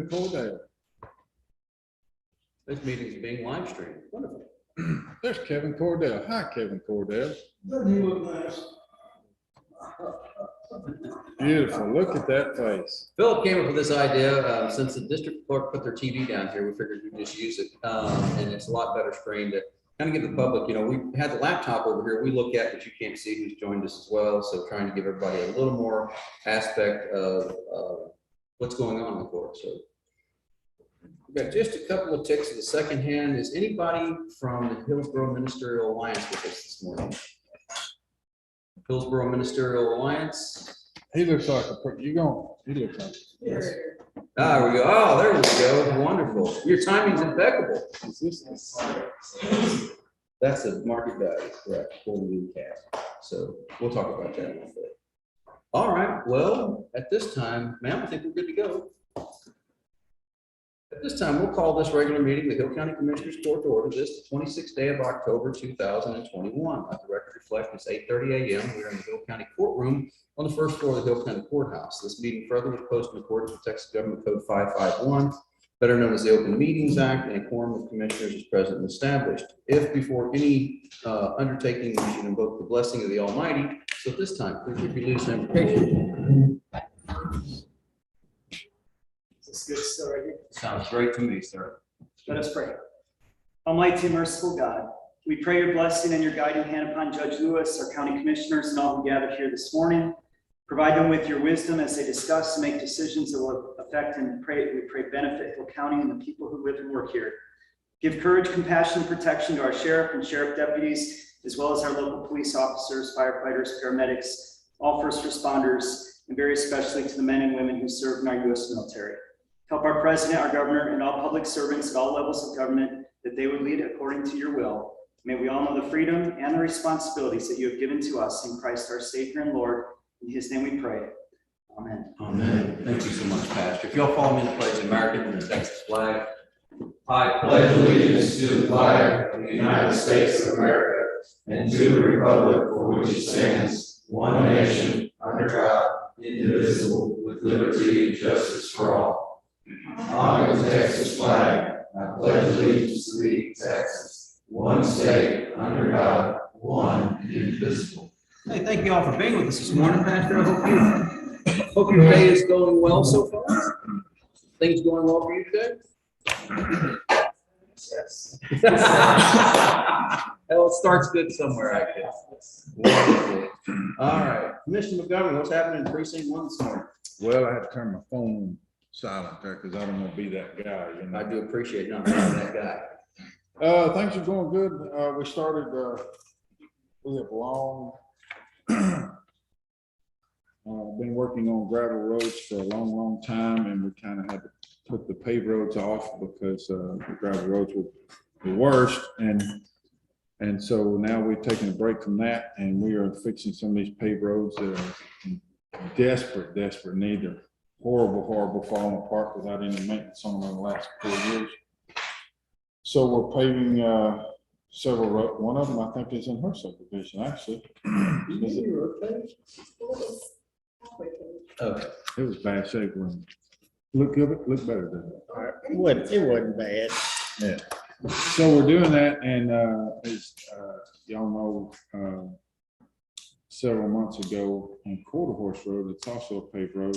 Kevin Cordell. This meeting is being live streamed. Wonderful. There's Kevin Cordell. Hi, Kevin Cordell. Doesn't he look nice? Beautiful. Look at that face. Philip came up with this idea, since the district clerk put their TV down here, we figured we'd just use it. And it's a lot better screen to kind of give the public, you know, we had the laptop over here we look at, but you can't see who's joined us as well. So trying to give everybody a little more aspect of what's going on in the court. So we've got just a couple of ticks of the second hand. Is anybody from the Hillsborough Ministerial Alliance with us this morning? Hillsborough Ministerial Alliance. He looks like a, you going, he looks like. Yes. Ah, we go. Oh, there we go. Wonderful. Your timing's impeccable. That's a market value, correct, for the cash. So we'll talk about that in a little bit. All right. Well, at this time, ma'am, I think we're good to go. At this time, we'll call this regular meeting the Hill County Commissioners Court to order. This the 26th day of October 2021. Let the record reflect it's 8:30 a.m. We're in the Hill County courtroom on the first floor of the Hill County Courthouse. This meeting further was posted in accordance with Texas Government Code 551, better known as the Open Meetings Act, and a quorum of commissioners is present and established. If before any undertaking, we should invoke the blessing of the Almighty. So at this time, please repeat your invocation. Is this good still right here? Sounds great to me, sir. Let us pray. Almighty and merciful God, we pray your blessing and your guiding hand upon Judge Lewis, our county commissioners, and all who gathered here this morning. Provide them with your wisdom as they discuss and make decisions that will affect and we pray benefit Hill County and the people who live and work here. Give courage, compassion, and protection to our sheriff and sheriff deputies, as well as our local police officers, firefighters, paramedics, all first responders, and very especially to the men and women who serve in our U.S. military. Help our president, our governor, and all public servants at all levels of government that they would lead according to your will. May we all know the freedom and the responsibilities that you have given to us in Christ our Savior and Lord. In his name we pray. Amen. Amen. Thank you so much, Pastor. If y'all follow me in the pledge of American and the Texas flag. I pledge allegiance to the flag of the United States of America and to the republic for which it stands, one nation, under God, indivisible, with liberty and justice for all. Honor the Texas flag. I pledge allegiance to thee, Texas, one state, under God, one and indivisible. Hey, thank you all for being with us this morning, Pastor. I hope your day is going well so far. Things going well for you today? Yes. Well, it starts good somewhere, I guess. Wonderful. All right, Commissioner McGovern, what's happening in precinct 1 this morning? Well, I had to turn my phone silent there because I don't want to be that guy. You know? I do appreciate not being that guy. Things are going good. We started, we have long, been working on gravel roads for a long time, and we kind of had to put the paved roads off because the gravel roads were the worst. And so now we've taken a break from that, and we are fixing some of these paved roads that are in desperate need. They're horrible falling apart without any maintenance on them in the last 4 years. So we're paving several roads. One of them I think is in her subdivision, actually. Okay. It was bad shape when look good, look better than that. It wasn't bad. Yeah. So we're doing that, and as y'all know, several months ago on Quarter Horse Road, it's also a paved road.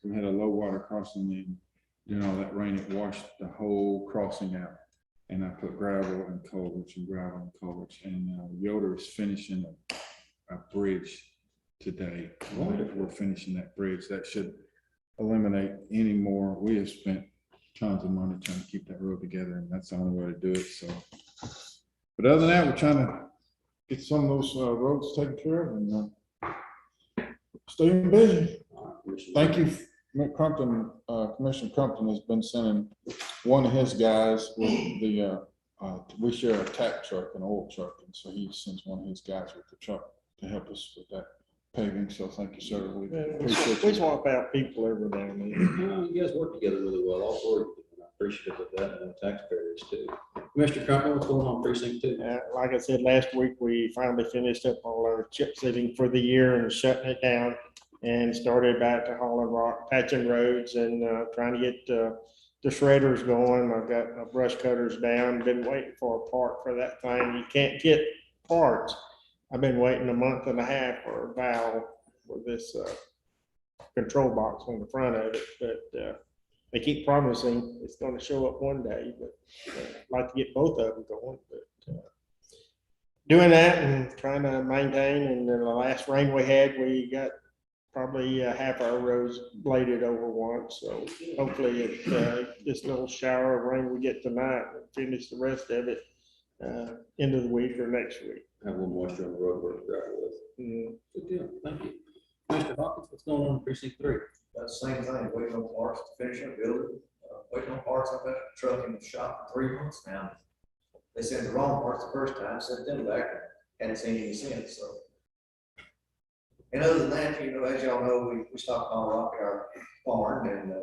We had a low water crossing, and during all that rain, it washed the whole crossing out. And I put gravel and culverts and gravel and culverts, and Yoder is finishing a bridge today. We're finishing that bridge. That should eliminate any more. We have spent tons of money trying to keep that road together, and that's the only way to do it. So, but other than that, we're trying to get some of those roads taken care of and staying busy. Thank you, Crumpton. Commissioner Crumpton has been sending one of his guys with the, we share a tack truck, an oil truck, and so he sends one of his guys with the truck to help us with that paving. So thank you, sir. We appreciate We you. swap out people every now and then. Well, you guys work together really well, all four of you. And I appreciate that, and the taxpayers too. Commissioner Crumpton, what's going on precinct 2? Like I said, last week, we finally finished up all our chip sealing for the year and shutting it down and started back to hauling rock, patching roads, and trying to get the shredder's going. I've got my brush cutters down, been waiting for a part for that thing. You can't get parts. I've been waiting a month and a half for a valve for this, control box on the front of it, but, they keep promising it's gonna show up one day, but I'd like to get both of them going, but, doing that and trying to maintain, and then the last rain we had, we got probably half our roads bladed over once, so hopefully this little shower of rain we get tonight will finish the rest of it, end of the week or next week. Have a little moisture on the road work to gravel with. Mm. Good deal, thank you. Mr. Hawkins, what's going on in precinct 3? That same thing, waiting on parts to finish that building, waiting on parts. I've got a truck in the shop for 3 months now. They sent the wrong parts the first time, sent them back, hadn't seen any since, so. And other than that, you know, as y'all know, we stockpile rock at our barn, and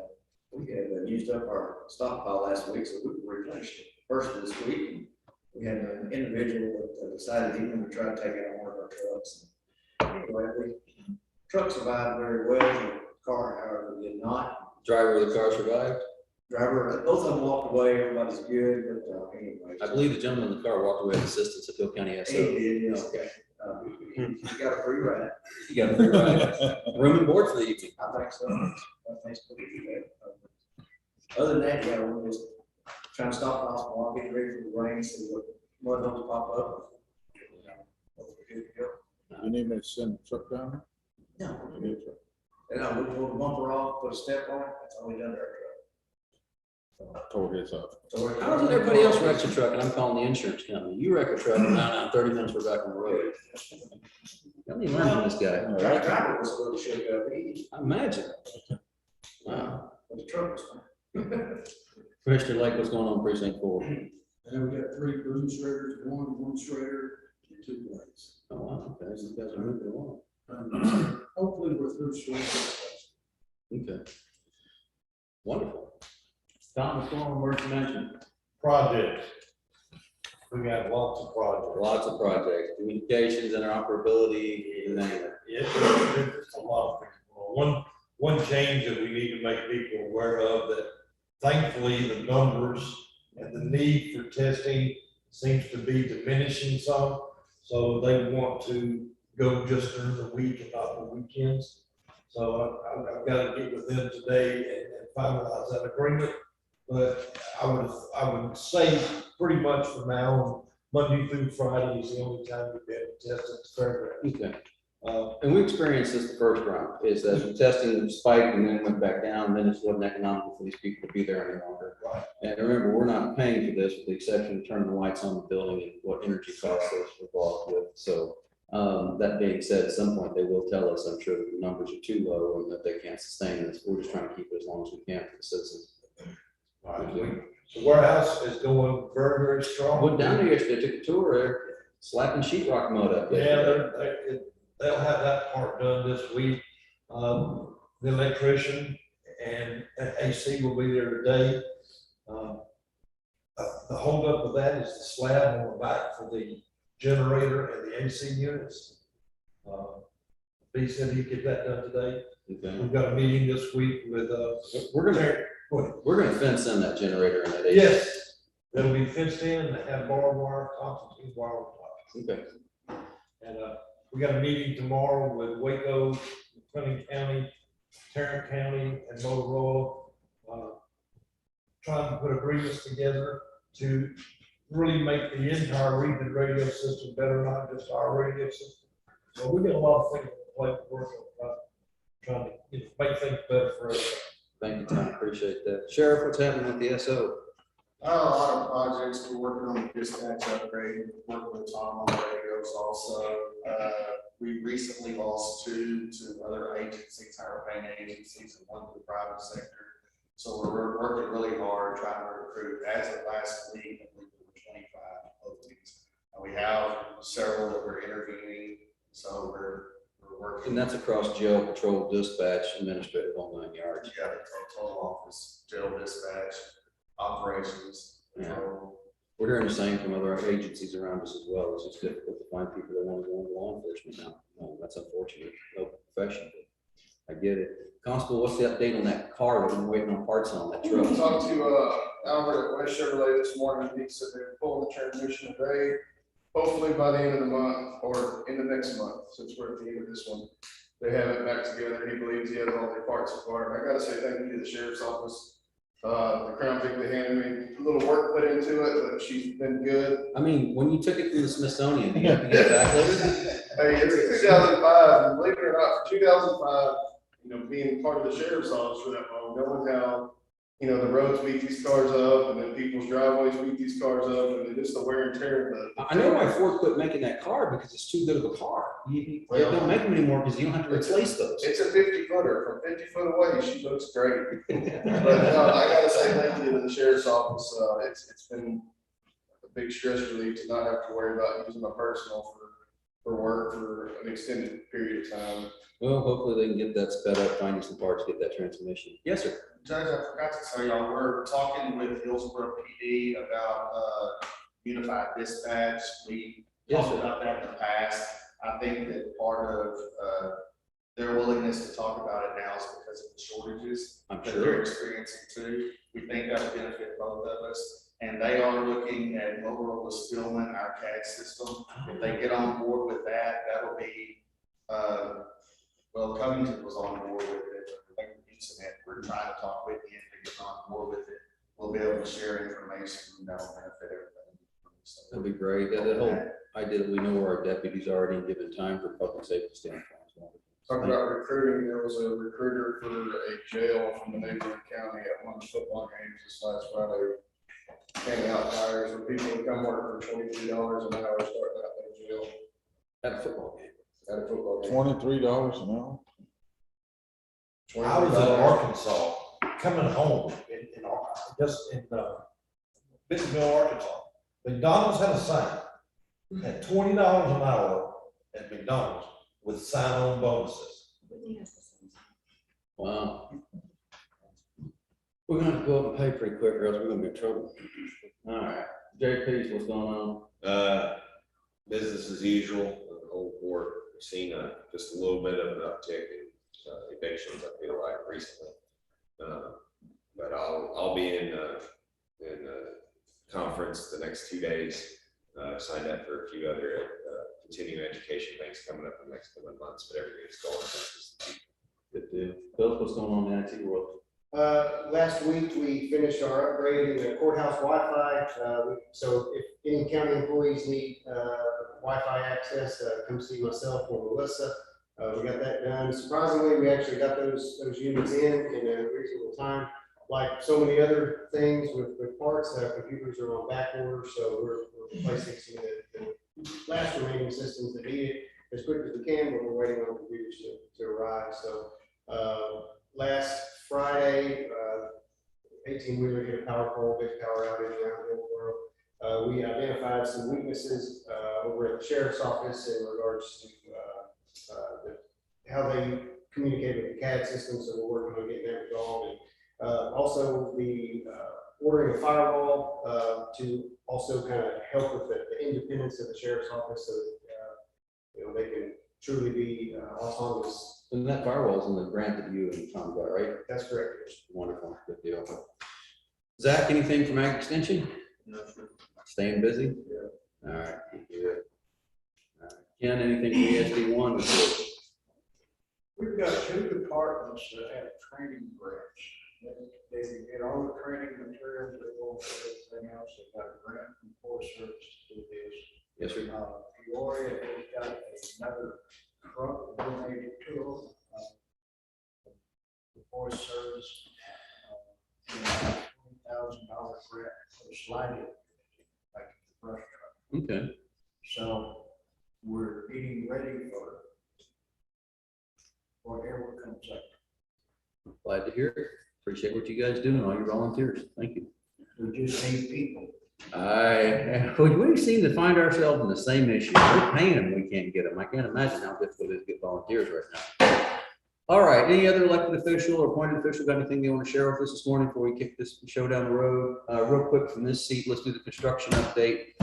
we had used up our stockpile last week, so we replenished it first of this week. We had an individual that decided he wanted to try to take out one of our trucks. Anyway, the truck survived very well, the car, however, did not. Driver of the car survived? Driver, both of them walked away, everybody's good, but anyway. I believe the gentleman in the car walked away with assistance at Hill County SO. He did, yes. Okay. He got a free ride. You got a free ride. Room and board for the evening. I think so. I think so. Other than that, yeah, we're just trying to stop possible, I'll get ready for the rain, see what those pop up. You need me to send the truck down? No. You need a truck. And we pulled the bumper off, put a step on it, that's all we done there. Tore his off. How does everybody else wreck a truck and I'm calling the insurance company? You wreck a truck and now 30 minutes we're back on the road. Let me learn from this guy. Driver was a little shook up, I imagine. Wow. but the truck was fine. Commissioner Lake, what's going on in precinct 4? And we got 3 boom shredders, one shredder, and 2 blades. Oh, wow, okay, so you guys are moving along. Hopefully we're through shredding. Okay. Wonderful. Tom, what's going on in emergency management? Projects. We got lots of projects. Lots of projects, communications, interoperability, you name it. It's a lot of things. One change that we need to make people aware of, that thankfully the numbers and the need for testing seems to be diminishing some. So they want to go just during the week and not the weekends. So I've got to get with them today and finalize that agreement. But I would say pretty much from now on, Monday through Friday is the only time we've been tested at the fairgrounds. Okay. And we experienced this the first round, is that the testing spiked and then went back down, and then it wasn't economical for these people to be there any longer. Right. And remember, we're not paying for this with the exception of turning the lights on the building and what energy costs is involved with. So that being said, at some point they will tell us, I'm sure, that the numbers are too low and that they can't sustain this. We're just trying to keep it as long as we can for the citizens. The warehouse is going very, very strong. I went down there yesterday, took a tour there, slapping sheetrock mud up there. Yeah, they'll have that part done this week. The electrician and AC will be there today. The holdup of that is the slab on the back for the generator and the AC units. He said he'd get that done today. Okay. We've got a meeting this week with, We're gonna fence in that generator and that AC. yes, it'll be fenced in, and have barbed wire, constantine wire on top. Okay. And we got a meeting tomorrow with Waco, Clinton County, Tarrant County, and Motorola. Trying to put agreements together to really make the entire region radio system better, not just our radio system. So we got a lot of things to play to work on, trying to make things better for us. Thank you, Tom. Appreciate that. Sheriff, what's happening with the SO? A lot of projects, we're working on the dispatch upgrade, working with Tom on the radios also. We recently lost 2 to other agencies, higher paying agencies, and 1 to the private sector. So we're working really hard trying to recruit. As of last week, I believe there were 25 openings. And we have several that we're interviewing, so we're working. And that's across jail, patrol, dispatch, administrative, whole 9 yards. Yeah, the total office, jail dispatch, operations. Yeah. We're hearing the same from other agencies around us as well. It's just difficult to find people that want to go into law enforcement now. That's unfortunate. No profession. I get it. Constable, what's the update on that car that we're waiting on parts on, that truck? Talked to, Albert at West Chevrolet this morning, he said they're pulling the transmission today. Hopefully by the end of the month or in the next month, since we're at the end of this one, they have it back together. He believes he has all the parts apart. I gotta say thank you to the sheriff's office. The Crown Vic, they handed me a little work put into it, but she's been good. I mean, when you took it from the Smithsonian, you have to get it back loaded? Hey, it's 2005, and believe it or not, for 2005, you know, being part of the sheriff's office for that long, knowing how, you know, the roads beat these cars up, and then people's driveways beat these cars up, and then just the wear and tear of the. I know why Ford quit making that car, because it's too good of a car. They don't make them anymore because you don't have to replace those. It's a 50-footer, from 50 foot away, she looks great. But no, I gotta say thank you to the sheriff's office, it's been a big stress relief to not have to worry about using my personal for work for an extended period of time. Well, hopefully they can get that sped up, find you some parts, get that transmission. Yes, sir. Judge, I forgot to tell y'all, we're talking with Hillsborough PD about, unified dispatch. We Yes, talked sir. about that in the past. I think that part of, their willingness to talk about it now is because of the shortages I'm that sure. they're experiencing too. We think that would benefit both of us. And they are looking at Motorola Spillman, our CAD system. If they get on board with that, that'll be, well, Covington was on board with it, but they're using it. We're trying to talk with him to get on board with it. We'll be able to share information, and that'll benefit everybody. So, That'd be great. That whole idea that we know where our deputies are already given time for public safety standpoint. talking about recruiting, there was a recruiter for a jail from the neighboring county at one of the football games this last Friday. Handing out flyers for people to come work for $23 an hour, starting out in jail At a football game. at a football game. $23 an hour. I was in Arkansas, coming home in Bentonville, Arkansas. McDonald's had a sign at $20 an hour at McDonald's with sign-on bonuses. Wow. We're gonna have to go up and pay pretty quick, or else we're gonna be in trouble. All right, JP's, what's going on? Business as usual, the whole board, we've seen just a little bit of an uptick in evictions, I feel like recently. But I'll be in conference the next 2 days. Signed up for a few other continuing education things coming up in the next couple of months, but everything's going. Good deal. Phil, what's going on in the IT world? Last week, we finished our upgrade in the courthouse Wi-Fi. So if any county employees need Wi-Fi access, come see myself or Melissa. We got that done. Surprisingly, we actually got those units in a reasonable time. Like so many other things with parts, computers are on back order, so we're replacing some of the last remaining systems that need it as quick as we can, but we're waiting on computers to arrive. So last Friday, 18-wheeler hit a power pole, big power outage around Hillsborough. We identified some weaknesses over at the sheriff's office in regards to how they communicate with the CAD system, so we're working on getting that resolved. And also the ordering a firewall to also kind of help with the independence of the sheriff's office, so that they can truly be autonomous. And that firewall's in the grant that you and Tom got, right? That's correct. Wonderful, good deal. Zach, anything from Ag Extension? No, sir. Staying busy? Yeah. All right, good. All right. Ken, anything from ESD1? We've got two departments that have training grants. They get all the training materials, they go for everything else. They got a grant from Forest Service to do this. Yes, sir. Peoria has got another truck donated to them. The Forest Service, $20,000 grant for sliding, like the brush truck. Okay. So we're getting ready for whatever comes up. Glad to hear it. Appreciate what you guys do and all your volunteers. Thank you. We just need people. We seem to find ourselves in the same issue. We're paying them, we can't get them. I can't imagine how difficult it is to get volunteers right now. All right, any other elected official or appointed official got anything they want to share with us this morning before we kick this show down the road? Real quick from this seat, let's do the construction update.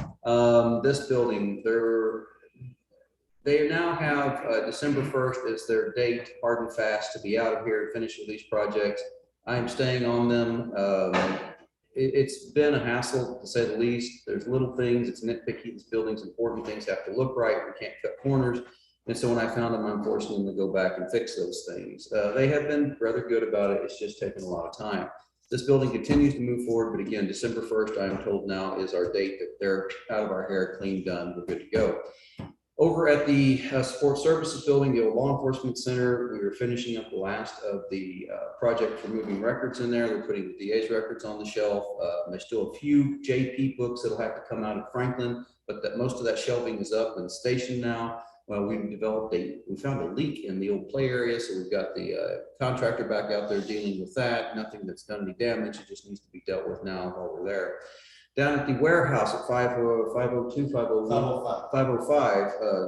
This building, They now have December 1st as their date, hard and fast, to be out of here and finish with these projects. I am staying on them. It's been a hassle, to say the least. There's little things, it's nitpicky, this building's important, things have to look right, we can't cut corners. And so when I found them, I'm forcing them to go back and fix those things. They have been rather good about it, it's just taken a lot of time. This building continues to move forward, but again, December 1st, I am told now, is our date that they're out of our hair, clean, done, we're good to go. Over at the Support Services Building, the old Law Enforcement Center, we were finishing up the last of the project for moving records in there. They're putting the DA's records on the shelf. There's still a few JP books that'll have to come out of Franklin, but that most of that shelving is up and stationed now. Well, we found a leak in the old play area, so we've got the contractor back out there dealing with that. Nothing that's done any damage, it just needs to be dealt with now while we're there. Down at the warehouse at 505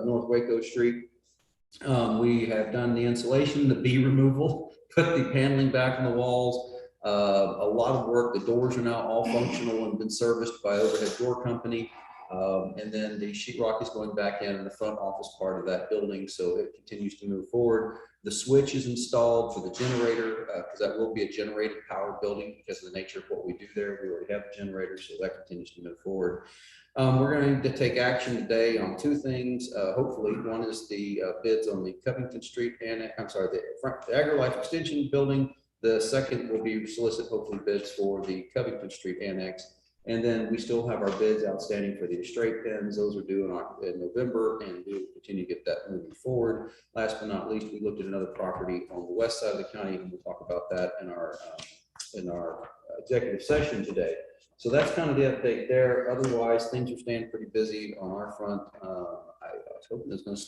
North Waco Street, we have done the insulation, the bee removal, put the paneling back on the walls. A lot of work. The doors are now all functional and been serviced by Overhead Door Company. And then the sheetrock is going back in the front office part of that building, so it continues to move forward. The switch is installed for the generator, because that will be a generated power building because of the nature of what we do there. We already have the generator, so that continues to move forward. We're going to take action today on two things. Hopefully, one is the bids on the Covington Street and the Agrilife Extension building. The second will be solicit hopefully bids for the Covington Street Annex. And then we still have our bids outstanding for the straight pins. Those are due in November, and we will continue to get that moving forward. Last but not least, we looked at another property on the west side of the county, and we'll talk about that in our executive session today. So that's kind of the update there. Otherwise, things are staying pretty busy on our front. I was hoping it's going to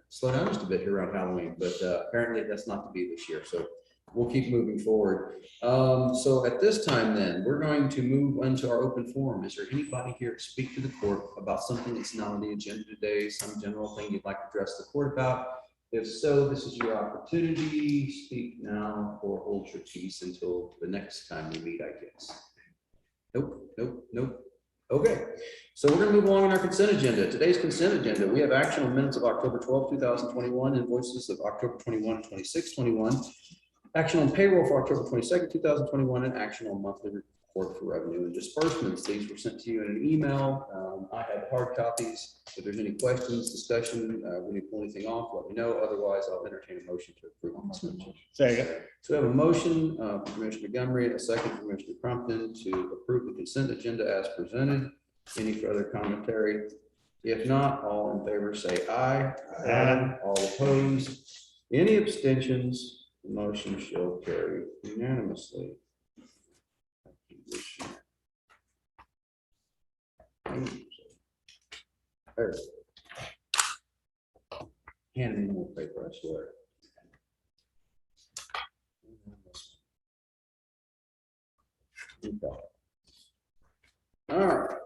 slow down just a bit here around Halloween, but apparently that's not to be this year. So we'll keep moving forward. So at this time then, we're going to move into our open forum. Is there anybody here to speak to the court about something that's not on the agenda today, some general thing you'd like to address the court about? If so, this is your opportunity. Speak now or hold your peace until the next time we meet, I guess. Nope. Okay, so we're going to move along on our consent agenda. Today's consent agenda, we have action on minutes of October 12, 2021, invoices of October 21, 26, 21. Action on payroll for October 22nd, 2021, and action on monthly report for revenue and disbursements. These were sent to you in an email. I have hard copies. If there's any questions, discussion, we need to pull anything off, let me know. Otherwise, I'll entertain a motion to approve. Second. So we have a motion from Commissioner Montgomery, a second from Commissioner Crumpton to approve the consent agenda as presented. Any further commentary? If not, all in favor say aye. Aye. All opposed? Any abstentions? The motion shall carry unanimously. There. Hand me more paper, I swear. All right.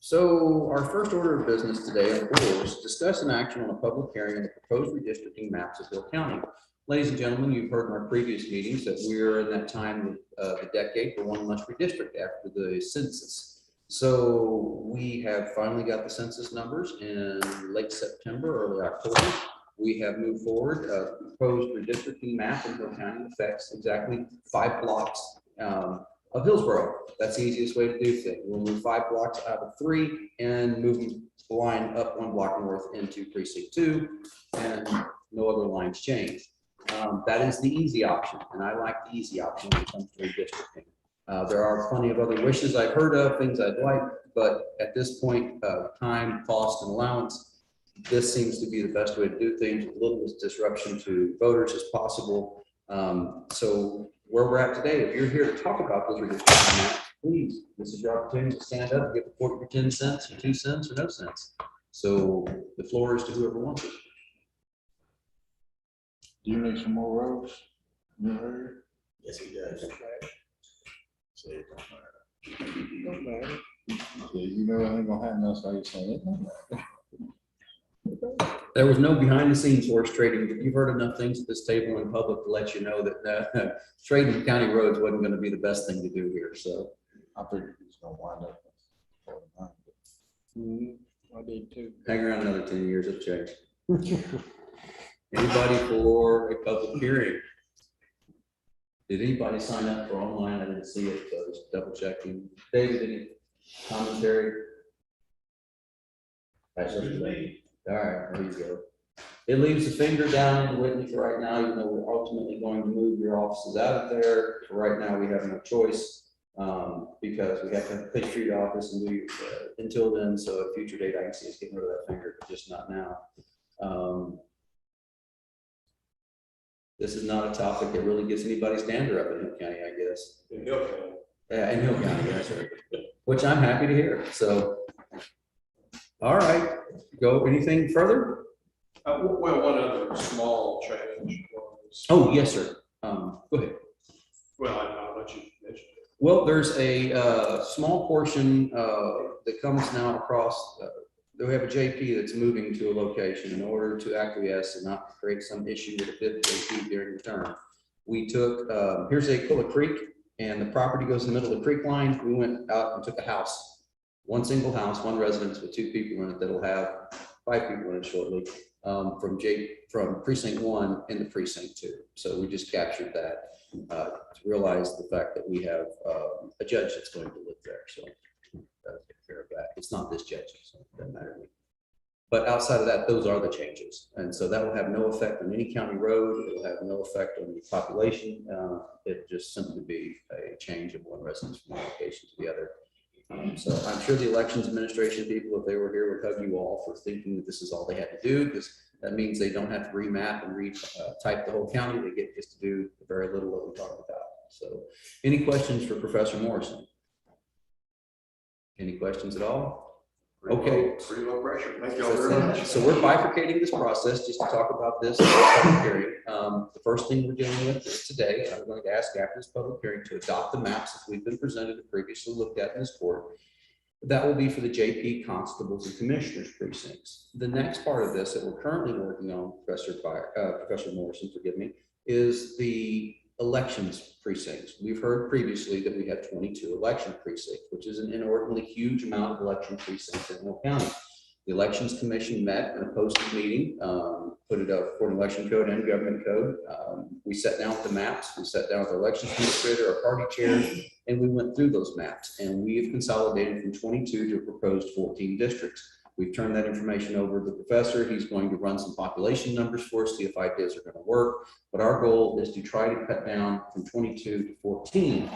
So our first order of business today, of course, discuss an action on a public hearing on the proposed redistricting maps of Hill County. Ladies and gentlemen, you've heard in our previous meetings that we're in that time of the decade where one must redistrict after the census. So we have finally got the census numbers in late September, early October. We have moved forward. Proposed redistricting map in Hill County affects exactly 5 blocks of Hillsborough. That's the easiest way to do things. We'll move 5 blocks out of 3 and move the line up 1 block north into precinct 2, and no other lines change. That is the easy option, and I like the easy option when it comes to redistricting. There are plenty of other wishes I've heard of, things I'd like, but at this point, time, cost, and allowance, this seems to be the best way to do things, with little disruption to voters as possible. So where we're at today, if you're here to talk about those redistricting maps, please, this is your opportunity to stand up and give the court your 10 cents or 2 cents or no cents. So the floor is to whoever wants it. Do you need some more roads? Yes, he does. Say it don't matter. Yeah, you know I ain't gonna have no say, so it don't matter. There was no behind the scenes horse trading, but you've heard enough things at this table in public to let you know that trading county roads wasn't going to be the best thing to do here. So I figured he was gonna wind up. I did too. hang around another 10 years, it'll change. Anybody for a public hearing? Did anybody sign up for online? I didn't see it, so just double checking. David, any commentary? That's just me. All right, there you go. It leaves the finger down in Whitney for right now, even though we're ultimately going to move your offices out of there. For right now, we have no choice, because we have to have a Page Street office and do, until then, so at a future date, I can see us getting rid of that finger, but just not now. This is not a topic that really gets anybody's dander up in Hill County, I guess. In Hill County. Yeah, in Hill County, that's right. Which I'm happy to hear, so. All right, go, anything further? Well, one other small change was. Oh, yes, sir. Go ahead. Well, I'll let you mention it. Well, there's a small portion that comes now across, we have a JP that's moving to a location in order to acquiesce and not create some issue with the fifth JP during the term. We took, here's Aquila Creek, and the property goes in the middle of the creek line. We went out and took a house, one single house, one residence with 2 people in it that'll have 5 people in it shortly, from precinct 1 into precinct 2. So we just captured that to realize the fact that we have a judge that's going to live there. So take care of that. It's not this judge, so it doesn't matter to me. But outside of that, those are the changes. And so that will have no effect on any county road. It will have no effect on the population. It just simply be a change of one residence from one location to the other. So I'm sure the elections administration people, if they were here, would hug you all for thinking that this is all they had to do, because that means they don't have to remap and type the whole county. They get just to do very little that we talked about. So any questions for Professor Morrison? Any questions at all? Okay. Pretty low pressure. Thank you all very much. So we're bifurcating this process just to talk about this public hearing. The first thing we're dealing with is today, I'm going to ask after this public hearing to adopt the maps that we've been presented and previously looked at in this court. That will be for the JP constables and commissioners precincts. The next part of this that we're currently working on, Professor Morrison, forgive me, is the elections precincts. We've heard previously that we have 22 election precincts, which is an inordinately huge amount of election precincts in Hill County. The Elections Commission met in a posted meeting, put it up for an election code and government code. We sat down with the maps, we sat down with the elections administrator, our party chair, and we went through those maps. And we have consolidated from 22 to a proposed 14 districts. We've turned that information over to the professor. He's going to run some population numbers for us, see if ideas are going to work. But our goal is to try to cut down from 22 to 14.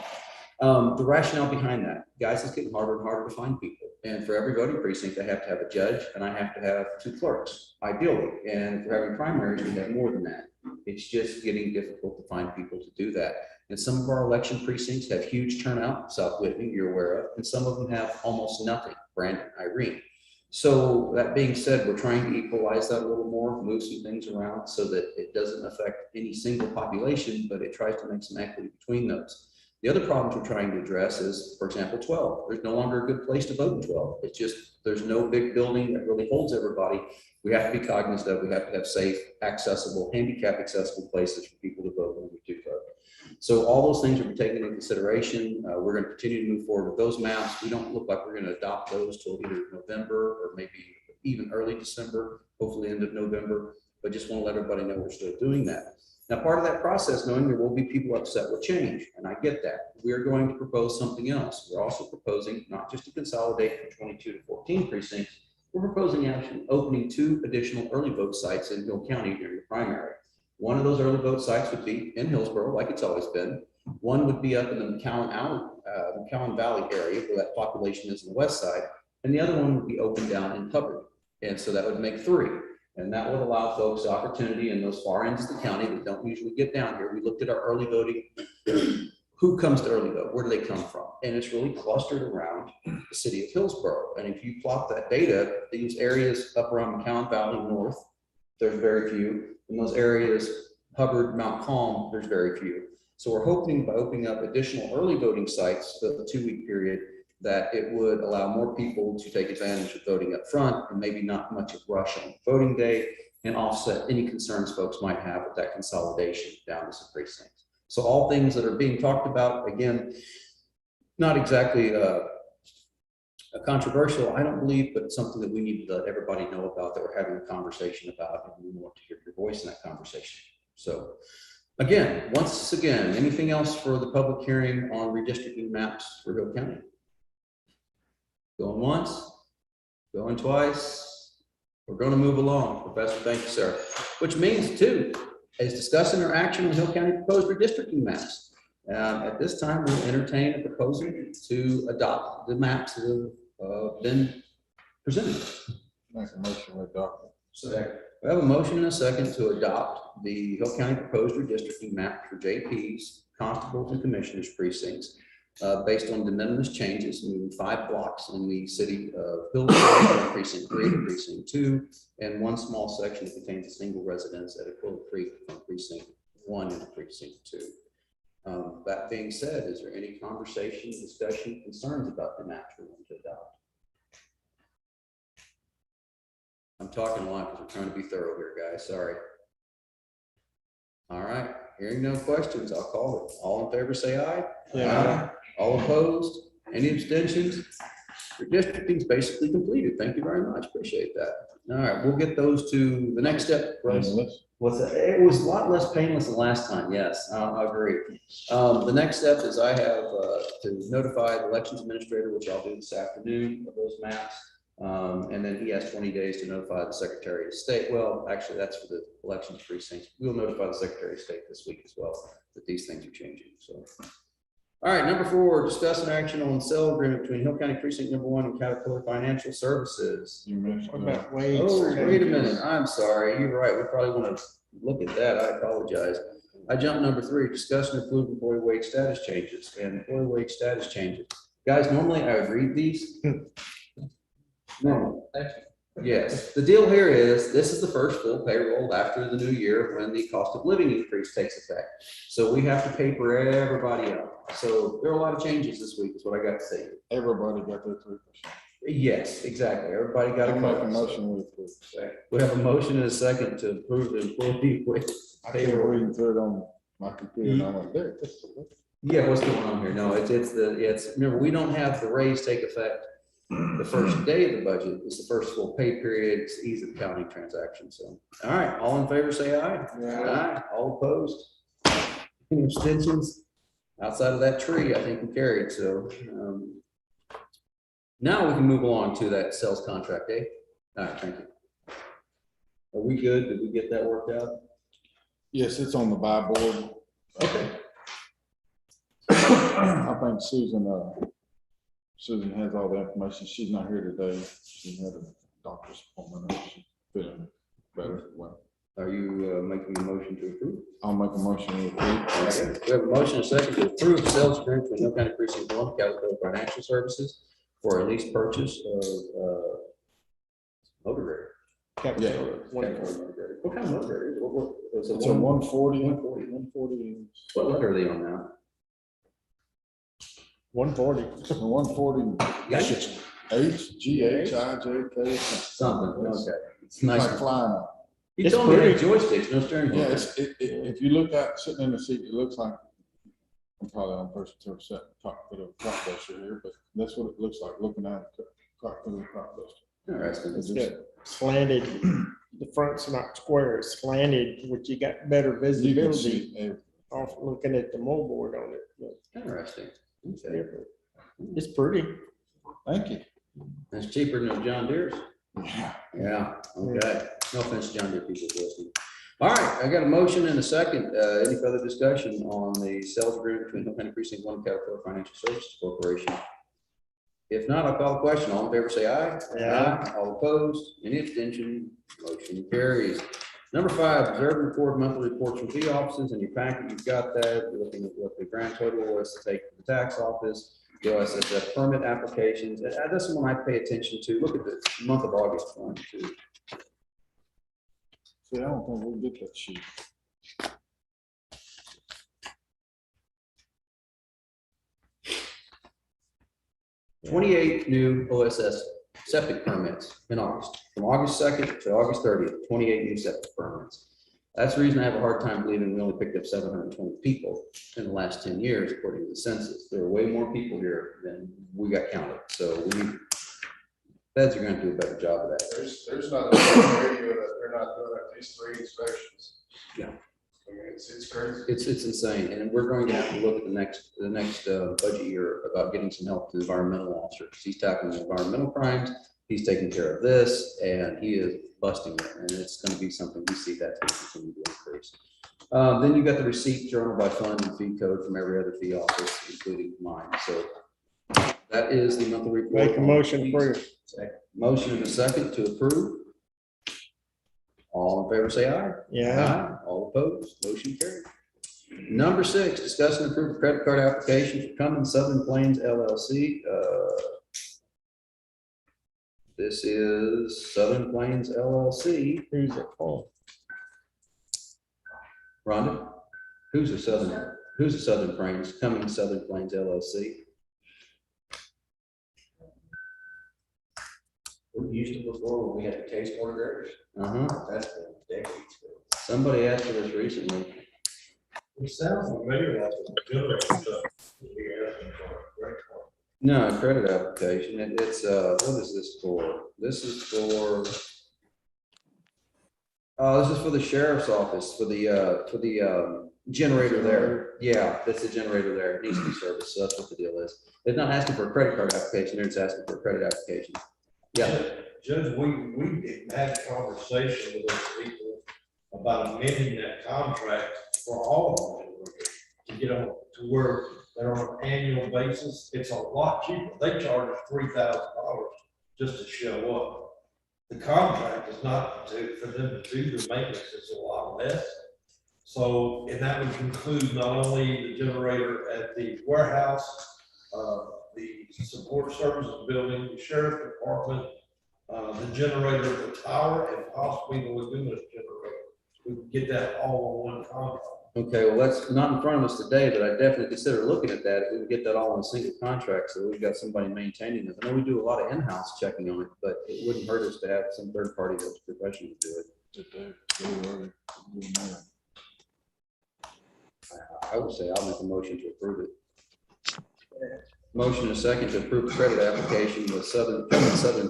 The rationale behind that, guys, it's getting harder and harder to find people. And for every voting precinct, I have to have a judge and I have to have 2 clerks, ideally. And if we're having primaries, we have more than that. It's just getting difficult to find people to do that. And some of our election precincts have huge turnout, South Whitney, you're aware of, and some of them have almost nothing, Brandon, Irene. So that being said, we're trying to equalize that a little more, move some things around so that it doesn't affect any single population, but it tries to make some equity between those. The other problems we're trying to address is, for example, 12. There's no longer a good place to vote in 12. It's just, there's no big building that really holds everybody. We have to be cognizant of, we have to have safe, accessible, handicap accessible places for people to vote when we do vote. So all those things are taken into consideration. We're going to continue to move forward with those maps. We don't look like we're going to adopt those till either November or maybe even early December, hopefully end of November, but just want to let everybody know we're still doing that. Now, part of that process, knowing there will be people upset with change, and I get that, we are going to propose something else. We're also proposing not just to consolidate from 22 to 14 precincts, we're proposing actually opening 2 additional early vote sites in Hill County during the primary. One of those early vote sites would be in Hillsborough, like it's always been. One would be up in the McAllen Valley area where that population is on the west side, and the other one would be open down in Hubbard. And so that would make 3. And that would allow folks the opportunity in those far ends of the county that don't usually get down here. We looked at our early voting. Who comes to early vote? Where do they come from? And it's really clustered around the city of Hillsborough. And if you plot that data, these areas up around McAllen Valley North, there's very few. In those areas, Hubbard, Mount Calm, there's very few. So we're hoping by opening up additional early voting sites for the 2-week period, that it would allow more people to take advantage of voting up front and maybe not much of rush on voting day and offset any concerns folks might have with that consolidation down to some precincts. So all things that are being talked about, again, not exactly Controversial, I don't believe, but it's something that we need to let everybody know about, that we're having a conversation about, and we want to hear your voice in that conversation. So again, once again, anything else for the public hearing on redistricting maps for Hill County? Going once, going twice, we're going to move along. Professor, thank you, sir. Which means too, is discussing our action on Hill County proposed redistricting maps. At this time, we'll entertain a proposal to adopt the maps that have been presented. Make a motion with Dr. We have a motion and a second to adopt the Hill County proposed redistricting map for JPs, constables, and commissioners precincts, based on de minimis changes, moving 5 blocks in the city of Hillsborough, precinct 3 to precinct 2, and 1 small section that contains a single residence at Aquila Creek from precinct 1 into precinct 2. That being said, is there any conversation, discussion, concerns about the maps we want to adopt? I'm talking a lot because we're trying to be thorough here, guys. Sorry. All right. Hearing no questions, I'll call it. All in favor, say aye. Yeah. Aye. All opposed? Any abstentions? Redistricting is basically completed. Thank you very much. Appreciate that. All right, we'll get those to the next step. What's that? It was a lot less painless than last time. Yes, I agree. The next step is I have to notify the elections administrator, which I'll do this afternoon, of those maps. And then he has 20 days to notify the Secretary of State. Well, actually, that's for the elections precincts. We'll notify the Secretary of State this week as well that these things are changing. So, all right, number 4, discuss an action on sale agreement between Hill County Precinct Number 1 and Caterpillar Financial Services. You mentioned What that. about wage? Oh, wait a minute. I'm sorry. You're right. We probably want to look at that. I apologize. I jumped number 3, discuss and approve employee wage status changes and employee wage status changes. Guys, normally I would read these. No. Yes. The deal here is this is the first full payroll after the new year when the cost of living increase takes effect. So we have to paper everybody up. So there are a lot of changes this week is what I got to say. Everybody got their 3%. Yes, exactly. Everybody got I'll a make a cut. motion with it. We have a motion and a second to approve the employee wage. I can't read through it on my computer and I'm like, there. Yeah, what's going on here? No, remember, we don't have the raise take effect the first day of the budget. It's the first full pay period. It's ease of accounting transaction. So, all right, all in favor, say aye. Aye. All opposed? Any abstentions? Outside of that tree, I think we carried. So, now we can move along to that sales contract, eh? All right, thank you. Are we good? Did we get that worked out? Yes, it's on the buy board. Okay. I think Susan has all the information. She's not here today. She had a doctor's appointment. She's feeling better. Well, Are you making a motion to approve? I'll make a motion with it. We have a motion and a second to approve sales agreement with Hill County Precinct 1, Caterpillar Financial Services for a lease purchase of motor grader. Yeah. What kind of motor grader? It's a 140. 140. What letter are they on now? 140. 140. Gotcha. HGHIJK. Something, okay. It's It's nice. like flying. You It's told me they pretty. had joysticks, no steering wheel. Yeah, if you look at sitting in the seat, it looks like, I'm probably on person to set cockpit of a crop duster here, but that's what it looks like looking at the cockpit of a crop duster. Interesting. It's Yeah, just, slanted. The front's not square, it's slanted, which you got better you can visibility see everything. off looking at the moldboard on it. But Interesting. Okay. it's pretty. Thank you. That's cheaper than a John Deere's. Yeah. Yeah, okay. No offense, John Deere people listening. All right, I got a motion and a second. Any further discussion on the sales agreement between Hill County Precinct 1 and Caterpillar Financial Services Corporation? If not, I'll call the question. All in favor, say aye. Aye. All opposed? Any abstention? Motion carries. Number 5, observe and record monthly reports from fee offices. In your packet, you've got that. You're looking at what the grand total was to take to the tax office. The OSSF permit applications. That's the one I pay attention to. Look at the month of August one too. See, I don't think we'll get that sheet. $28 new OSS septic permits in August. From August 2nd to August 30th, 28 new septic permits. That's the reason I have a hard time believing we only picked up 720 people in the last 10 years, according to the census. There are way more people here than we got counted. So we need Feds are gonna do a better job of that. There's not a radio that they're not doing at least 3 inspections. Yeah. I mean, it's crazy. It's insane, and we're going to have to look at the next budget year about getting some help to the environmental officer, because he's tackling environmental crimes, he's taking care of this, and he is busting it, and it's gonna be something we see that continue to increase. Then you got the receipt journal by fund and fee code from every other fee office, including mine, so that is the monthly report. Make a motion for you. Motion and a second to approve. All in favor, say aye. Yeah. Aye. All opposed, motion carried. Number 6, discuss and approve a credit card application for Cummins Southern Plains LLC. This is Southern Plains LLC. Who's it for? Rhonda, who's the Southern Plains, Cummins Southern Plains LLC? We used it before when we had the taste orders. That's been decades ago. Somebody asked for this recently. It sounds familiar, like the generator stuff. We asking for a credit card. No, credit application. It's what is this for? This is for the sheriff's office for the generator there. Yeah, that's the generator there. It needs to be serviced. So that's what the deal is. They're not asking for a credit card application. They're just asking for a credit application. Yeah. Judge, we didn't have a conversation with those people about amending that contract for all of them to get them to where they're on an annual basis. It's a lot cheaper. They charge us $3,000 just to show up. The contract is not for them to do the maintenance. It's a lot less. So, and that would include not only the generator at the warehouse, the support services building, the sheriff's department, the generator at the tower, and possibly the Laguna generator. We can get that all in one contract. Okay, well, that's not in front of us today, but I definitely consider looking at that if we can get that all in a single contract, so we've got somebody maintaining it. I know we do a lot of in-house checking on it, but it wouldn't hurt us to have some third party that's professional to do it. I would say I'll make a motion to approve it. Motion and a second to approve the credit application with Southern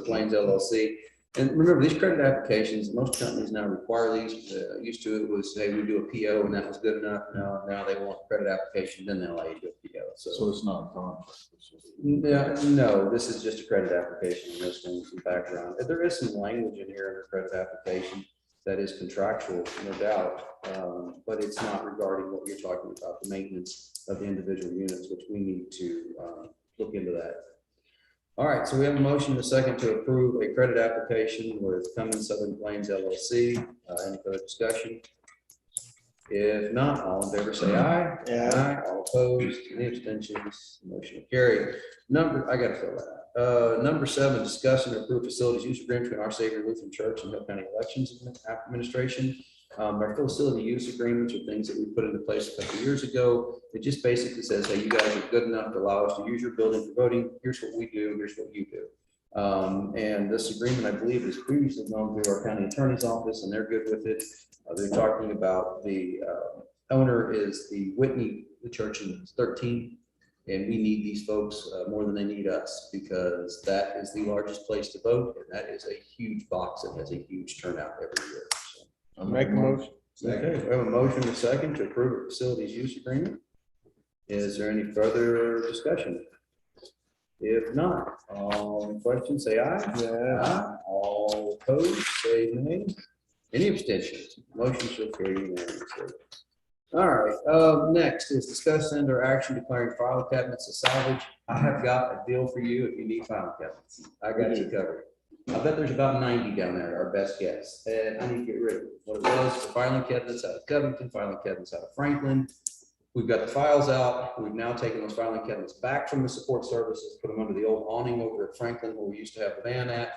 Plains LLC. And remember, these credit applications, most companies now require these. Used to it was, hey, we do a PO and that was good enough. Now they want a credit application, then they'll allow you to do a PO. So it's not a contract. It's just- No, this is just a credit application and this thing, some background. There is some language in here in the credit application that is contractual, no doubt. But it's not regarding what you're talking about, the maintenance of the individual units, which we need to look into that. All right, so we have a motion and a second to approve a credit application with Cummins Southern Plains LLC. Any further discussion? If not, all in favor say aye. Yeah. Aye. All opposed, any abstentions, motion carried. I gotta fill that out. Number 7, discuss and approve facilities use agreement between Our Savior Lutheran Church and Hill County Elections Administration. Our facility use agreements are things that we put into place a couple of years ago. It just basically says, hey, you guys are good enough to allow us to use your building for voting. Here's what we do, here's what you do. And this agreement, I believe, is previously gone through our county attorney's office, and they're good with it. They're talking about the owner is the Whitney, the church in 13, and we need these folks more than they need us, because that is the largest place to vote, and that is a huge box that has a huge turnout every year. So, I'll make a motion. okay, we have a motion and a second to approve a facilities use agreement. Is there any further discussion? If not, all questions, say aye. Yeah. Aye. All opposed, say nay. Any abstentions? Motion shall carry unanimously. All right, next is discuss and or action declaring file cabinets as salvage. I have got a deal for you if you need file cabinets. I got you covered. I bet there's about 90 down there, our best guess, and I need to get rid of them. What it was, the filing cabinets out of Covington, filing cabinets out of Franklin. We've got the files out. We've now taken those filing cabinets back from the support services, put them under the old awning over at Franklin where we used to have the van at.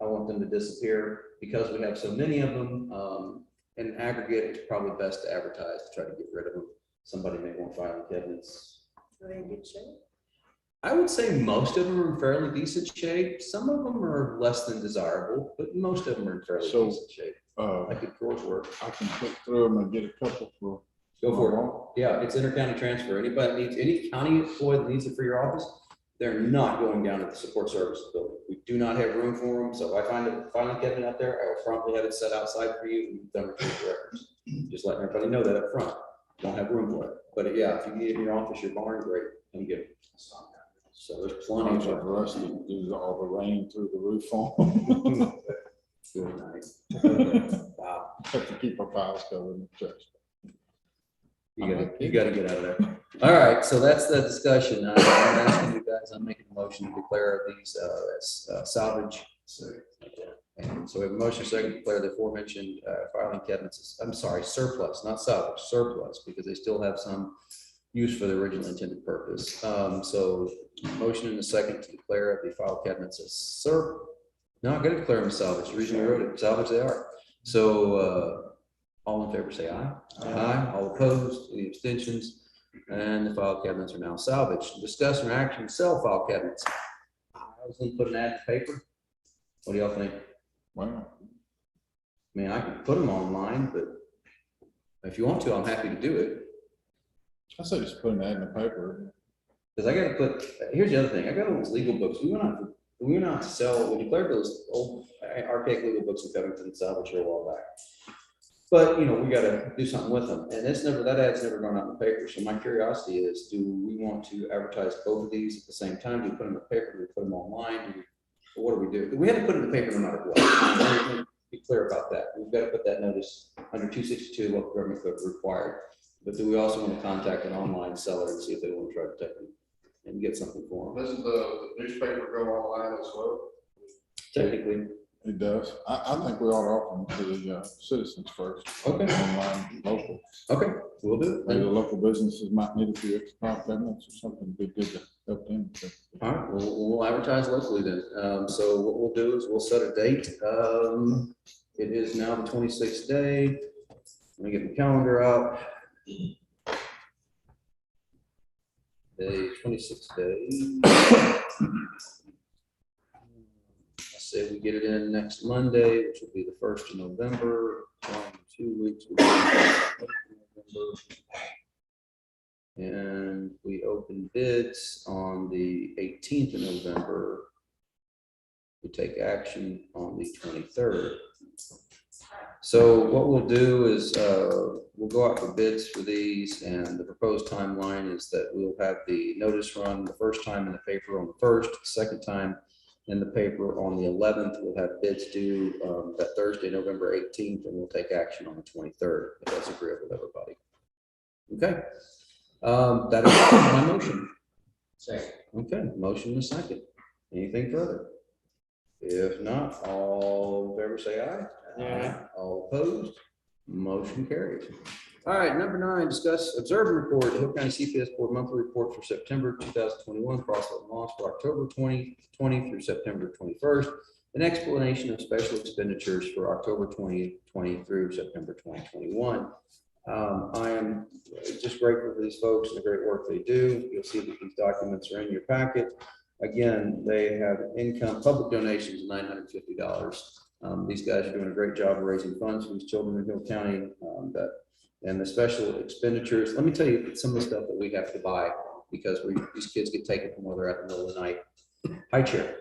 I want them to disappear because we have so many of them. In aggregate, it's probably best to advertise to try to get rid of them. Somebody may want filing cabinets. Are they in good shape? I would say most of them are in fairly decent shape. Some of them are less than desirable, but most of them are in fairly decent shape. Like the drawers work. I can click through them and get a couple for. Go for it. Yeah, it's intercounty transfer. Anybody needs, any county employee that needs it for your office, they're not going down to the support services building. We do not have room for them, so if I find a filing cabinet out there, I will promptly have it set outside for you and done retrieve the records. Just letting everybody know that up front. Don't have room for it. But yeah, if you need it in your office, your barn, great, come get it. So there's plenty Bunch of of room. rust that do all the rain through the roof on. Good night. Wow. Have to keep our files covered in the church. You gotta get out of there. All right, so that's the discussion. I'm asking you guys, I'm making a motion to declare these as salvage. And so we have a motion second to declare the aforementioned filing cabinets, I'm sorry, surplus, not salvage, surplus, because they still have some use for the original intended purpose. So motion and a second to declare the file cabinets as not gonna declare them as salvage. The reason we wrote it, salvage they are. So all in favor, say aye. Aye. All opposed, any abstentions? And the file cabinets are now salvaged. Discuss and action, sell file cabinets. I was gonna put an ad in the paper. What do y'all think? Wow. I mean, I could put them online, but if you want to, I'm happy to do it. I say just put an ad in the paper. Because I gotta put, here's the other thing, I got all these legal books. We went out to sell, we declared those old archaic legal books in Covington salvage here a while back. But, you know, we gotta do something with them. And that ad's never gone out in the paper. So my curiosity is, do we want to advertise both of these at the same time? Do we put them in the paper? Do we put them online? What do we do? We have to put it in the paper no matter what. Let me be clear about that. We've got to put that notice under 262 local government code required. But do we also want to contact an online seller and see if they want to try to take them and get something for them? Doesn't the newspaper go online as well? Technically, It does. I think we ought to offer them to the citizens first. Okay. Online, local. okay, we'll do it. Maybe the local businesses might need a few extra file cabinets or something. It'd be good to help them. All right, we'll advertise locally then. So what we'll do is we'll set a date. It is now the 26th day. Let me get the calendar out. The 26th day. I say we get it in next Monday, which will be the 1st of November. 2 weeks. Will be November. And we open bids on the 18th of November. We take action on the 23rd. So what we'll do is we'll go out for bids for these, and the proposed timeline is that we'll have the notice run the first time in the paper on the 1st, second time in the paper on the 11th. We'll have bids due that Thursday, November 18th, and we'll take action on the 23rd, if that's agreeable with everybody. Okay. That is my motion. Second. Okay, motion and a second. Anything further? If not, all in favor say aye. Aye. All opposed? Motion carries. All right, number 9, discuss, observe and report the Hill County CPS Board monthly report for September 2021, profit and loss for October 2020 through September 21st, an explanation of special expenditures for October 2020 through September 2021. I am just grateful for these folks and the great work they do. You'll see that these documents are in your packet. Again, they have income, public donations, $950. These guys are doing a great job of raising funds for these children in Hill County. And the special expenditures, let me tell you some of the stuff that we have to buy because these kids get taken from where they're at in the middle of the night. High chair,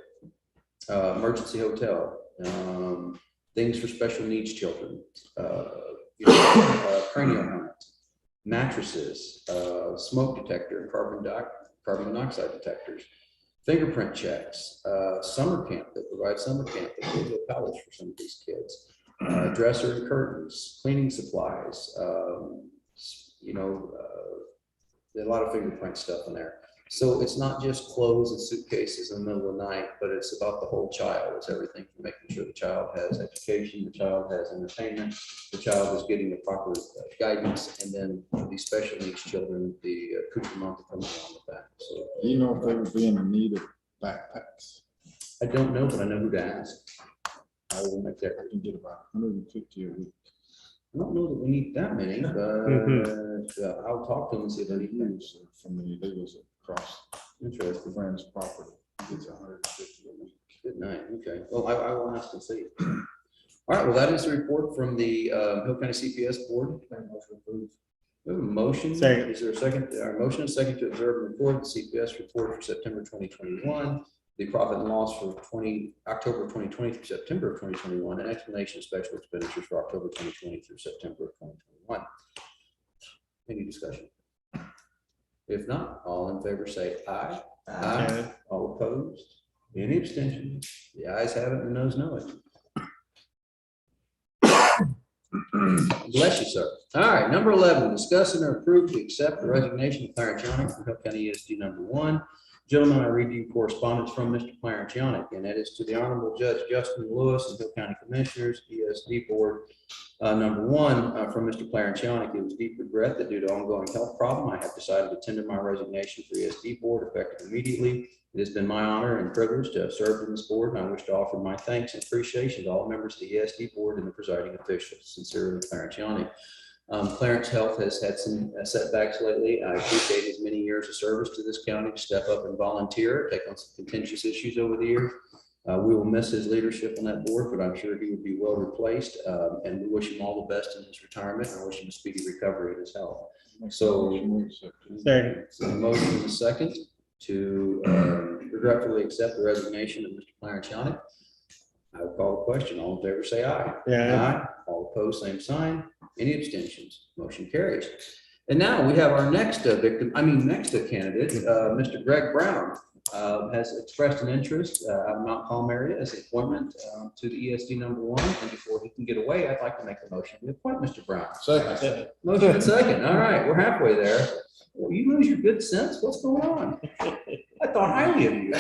emergency hotel, things for special needs children, cranial helmets, mattresses, smoke detector, carbon monoxide detectors, fingerprint checks, summer camp, that provides summer camp that gives a college for some of these kids, dresser and curtains, cleaning supplies, a lot of fingerprint stuff in there. So it's not just clothes and suitcases in the middle of the night, but it's about the whole child. It's everything from making sure the child has education, the child has entertainment, the child is getting the proper guidance, and then for these special needs children, the accoutrement that comes along with that. So Do you know if they would be in need of backpacks? I don't know, but I know who to ask. I will make that. I can get about 150 a week. I don't know that we need that many, but I'll talk to them and see if they need them. Use from the illegals across the Interesting. friend's property. He gets 150 a week. Good night. Okay. Well, I will ask and see. All right. Well, that is the report from the Hill County CPS Board. We have a motion. Second. Is there a second? Our motion is second to observe and report the CPS report for September 2021. the profit and loss for October 2020 through September of 2021, and explanation of special expenditures for October 2020 through September of 2021. Any discussion? If not, all in favor say aye. Aye. All opposed? Any abstentions? The ayes have it and the noes know it. Bless you, sir. All right, number 11, discuss and approve to accept the resignation of Clarence Yannick from Hill County ESD number 1. Gentlemen, I read you correspondence from Mr. Clarence Yannick, and that is to the Honorable Judge Justin Lewis and Hill County Commissioners, ESD Board number 1 from Mr. Clarence Yannick. It was deep regret that due to ongoing health problem, I have decided to tender my resignation for ESD Board effective immediately. It has been my honor and privilege to have served in this board, and I wish to offer my thanks and appreciation to all members of the ESD Board and the presiding officials. Sincerely, Clarence Yannick. Clarence's health has had some setbacks lately. I appreciate his many years of service to this county to step up and volunteer, take on some contentious issues over the years. We will miss his leadership on that board, but I'm sure he would be well replaced. And we wish him all the best in his retirement. I wish him a speedy recovery in his health. So, Second. a motion and a second to regretfully accept the resignation of Mr. Clarence Yannick. I will call the question. All in favor, say aye. Yeah. Aye. All opposed, same sign. Any abstentions? Motion carries. And now we have our next candidate, Mr. Greg Brown, has expressed an interest out of Mount Palm area as an appointment to the ESD number 1. And before he can get away, I'd like to make a motion to appoint Mr. Brown. Second. Motion and second. All right, we're halfway there. Well, you lose your good sense. What's going on? I thought highly of you.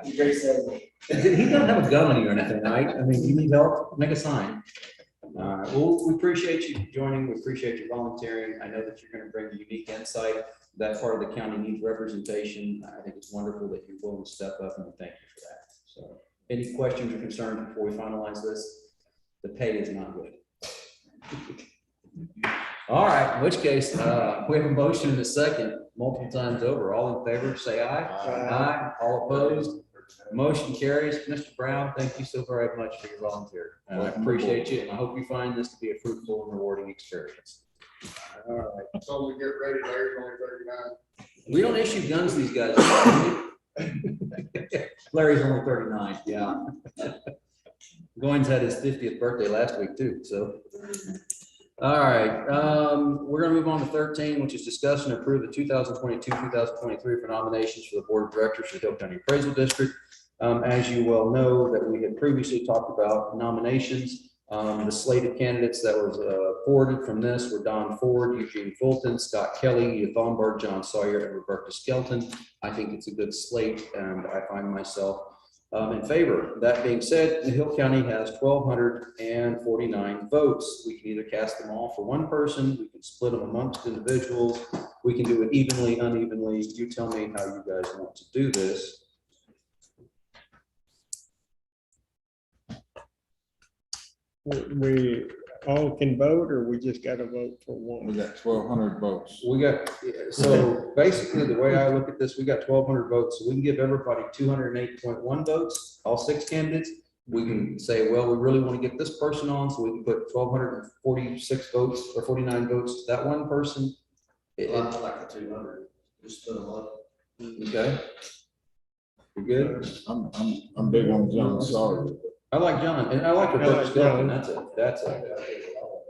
He doesn't have a gun on you or anything, right? I mean, you need help, make a sign. Well, we appreciate you joining. We appreciate you volunteering. I know that you're going to bring a unique insight. That part of the county needs representation. I think it's wonderful that you're willing to step up, and we thank you for that. So, any questions or concerns before we finalize this? The pay is not good. All right, in which case, we have a motion in a second, multiple times over. All in favor, say aye. Aye. All opposed? Motion carries. Mr. Brown, thank you so very much for your volunteer. I appreciate you, and I hope you find this to be a fruitful and rewarding experience. All right. So we get ready, Larry's only 39. We don't issue guns to these guys. Larry's only 39, yeah. Goins had his 50th birthday last week too, so. All right, we're gonna move on to 13, which is discuss and approve the 2022-2023 for nominations for the Board of Directors for the Hill County Appraisal District. As you well know, that we had previously talked about nominations. The slated candidates that was forwarded from this were Don Ford, Eugene Fulton, Scott Kelly, Edith Lombard, John Sawyer, and Roberta Skelton. I think it's a good slate, and I find myself in favor. That being said, the Hill County has 1,249 votes. We can either cast them all for one person, we can split them amongst individuals, we can do it evenly, unevenly. You tell me how you guys want to do this. We all can vote, or we just got to vote for We one? got 1,200 votes. We got, so basically the way I look at this, we got 1,200 votes, so we can give everybody 208.1 votes, all 6 candidates. We can say, well, we really want to get this person on, so we can put 1,246 votes or 49 votes to that one person. I like the 200, just put them up. Okay. You good? I'm big on John Sawyer. I like John, and I like I Roberta like Skelton. John. That's a,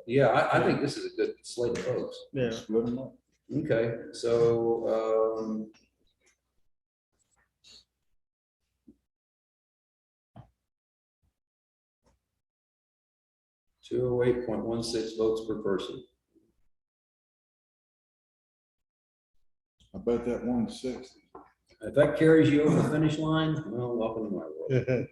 yeah, I think this is a good slate of folks. Yeah. Split them up. Okay, so, 208.16 votes per person. I bet that 160. If that carries you over the finish line, well, welcome to my world.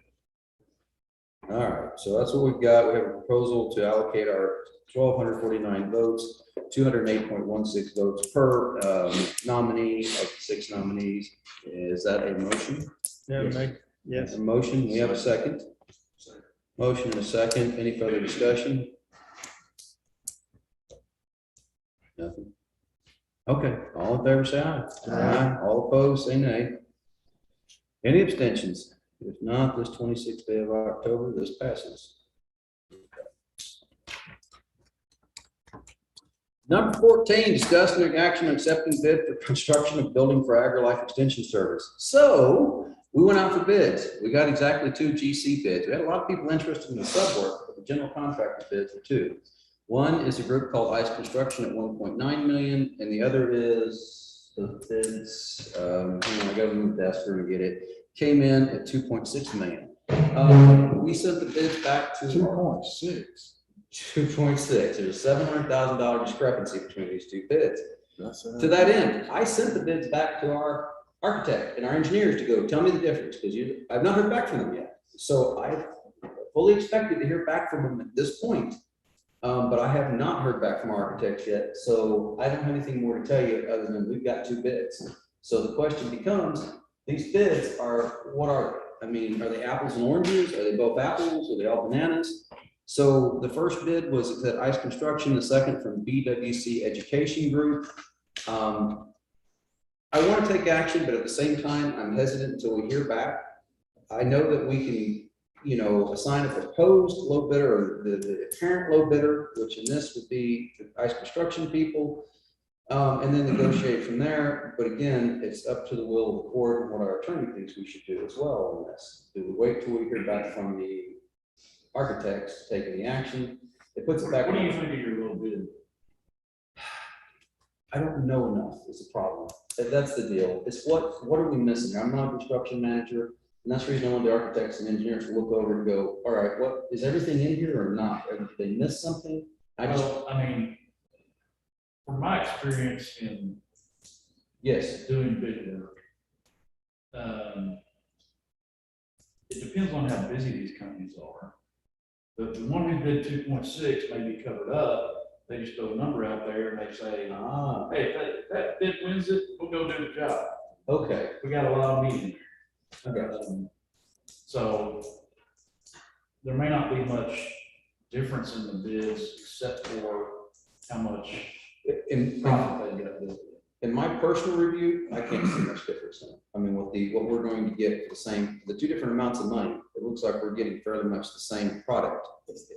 All right, so that's what we've got. We have a proposal to allocate our 1,249 votes, 208.16 votes per nominee of 6 nominees. Is that a motion? Yes. A motion, we have a second. Motion and a second. Any further discussion? Nothing. Okay, all in favor, say aye. Aye. All opposed, say nay. Any abstentions? If not, this 26th day of October, this passes. Number 14, discussing action accepting bid for construction of building for Agrilife Extension Service. So We went out for bids. We got exactly 2 GC bids. We had a lot of people interested in the sub work, but the general contractor bids are 2. One is a group called Ice Construction at 1.9 million, and the other is the bids, hang on, I gotta move the desk to get it, came in at 2.6 million. We sent the bids back to 2.6. 2.6. There's a $700,000 discrepancy between these 2 bids. That's To that end, I sent the bids back to our architect and our engineers to go, tell me the difference, because I've not heard back from them yet. So I fully expected to hear back from them at this point. But I have not heard back from our architects yet, so I don't have anything more to tell you other than we've got 2 bids. So the question becomes, these bids are, what are they? I mean, are they apples and oranges? Are they both apples? Are they all bananas? So the first bid was at Ice Construction, the second from BWC Education Group. I want to take action, but at the same time, I'm hesitant until we hear back. I know that we can, you know, assign a proposed low bidder or the apparent low bidder, which in this would be the Ice Construction people, and then negotiate from there. But again, it's up to the will of the court and what our attorney thinks we should do as well on this. Do we wait till we hear back from the architects taking the action? It puts it back. What do you think of your little bid? I don't know enough is the problem. That's the deal. It's what are we missing? I'm not a construction manager. And that's the reason I want the architects and engineers to look over and go, all right, what is everything in here or not? Or did they miss something? Well, I mean, from my experience in Yes, doing bid work, it depends on how busy these companies are. But the one who bid 2.6 may be covered up. They just throw a number out there and they say, hey, if that bid wins it, we'll go do the job. okay. We got a lot of meetings. Okay. So there may not be much difference in the bids except for how much In, profit they got. in my personal review, I can't see much difference in it. I mean, what we're going to get for the 2 different amounts of money, it looks like we're getting fairly much the same product.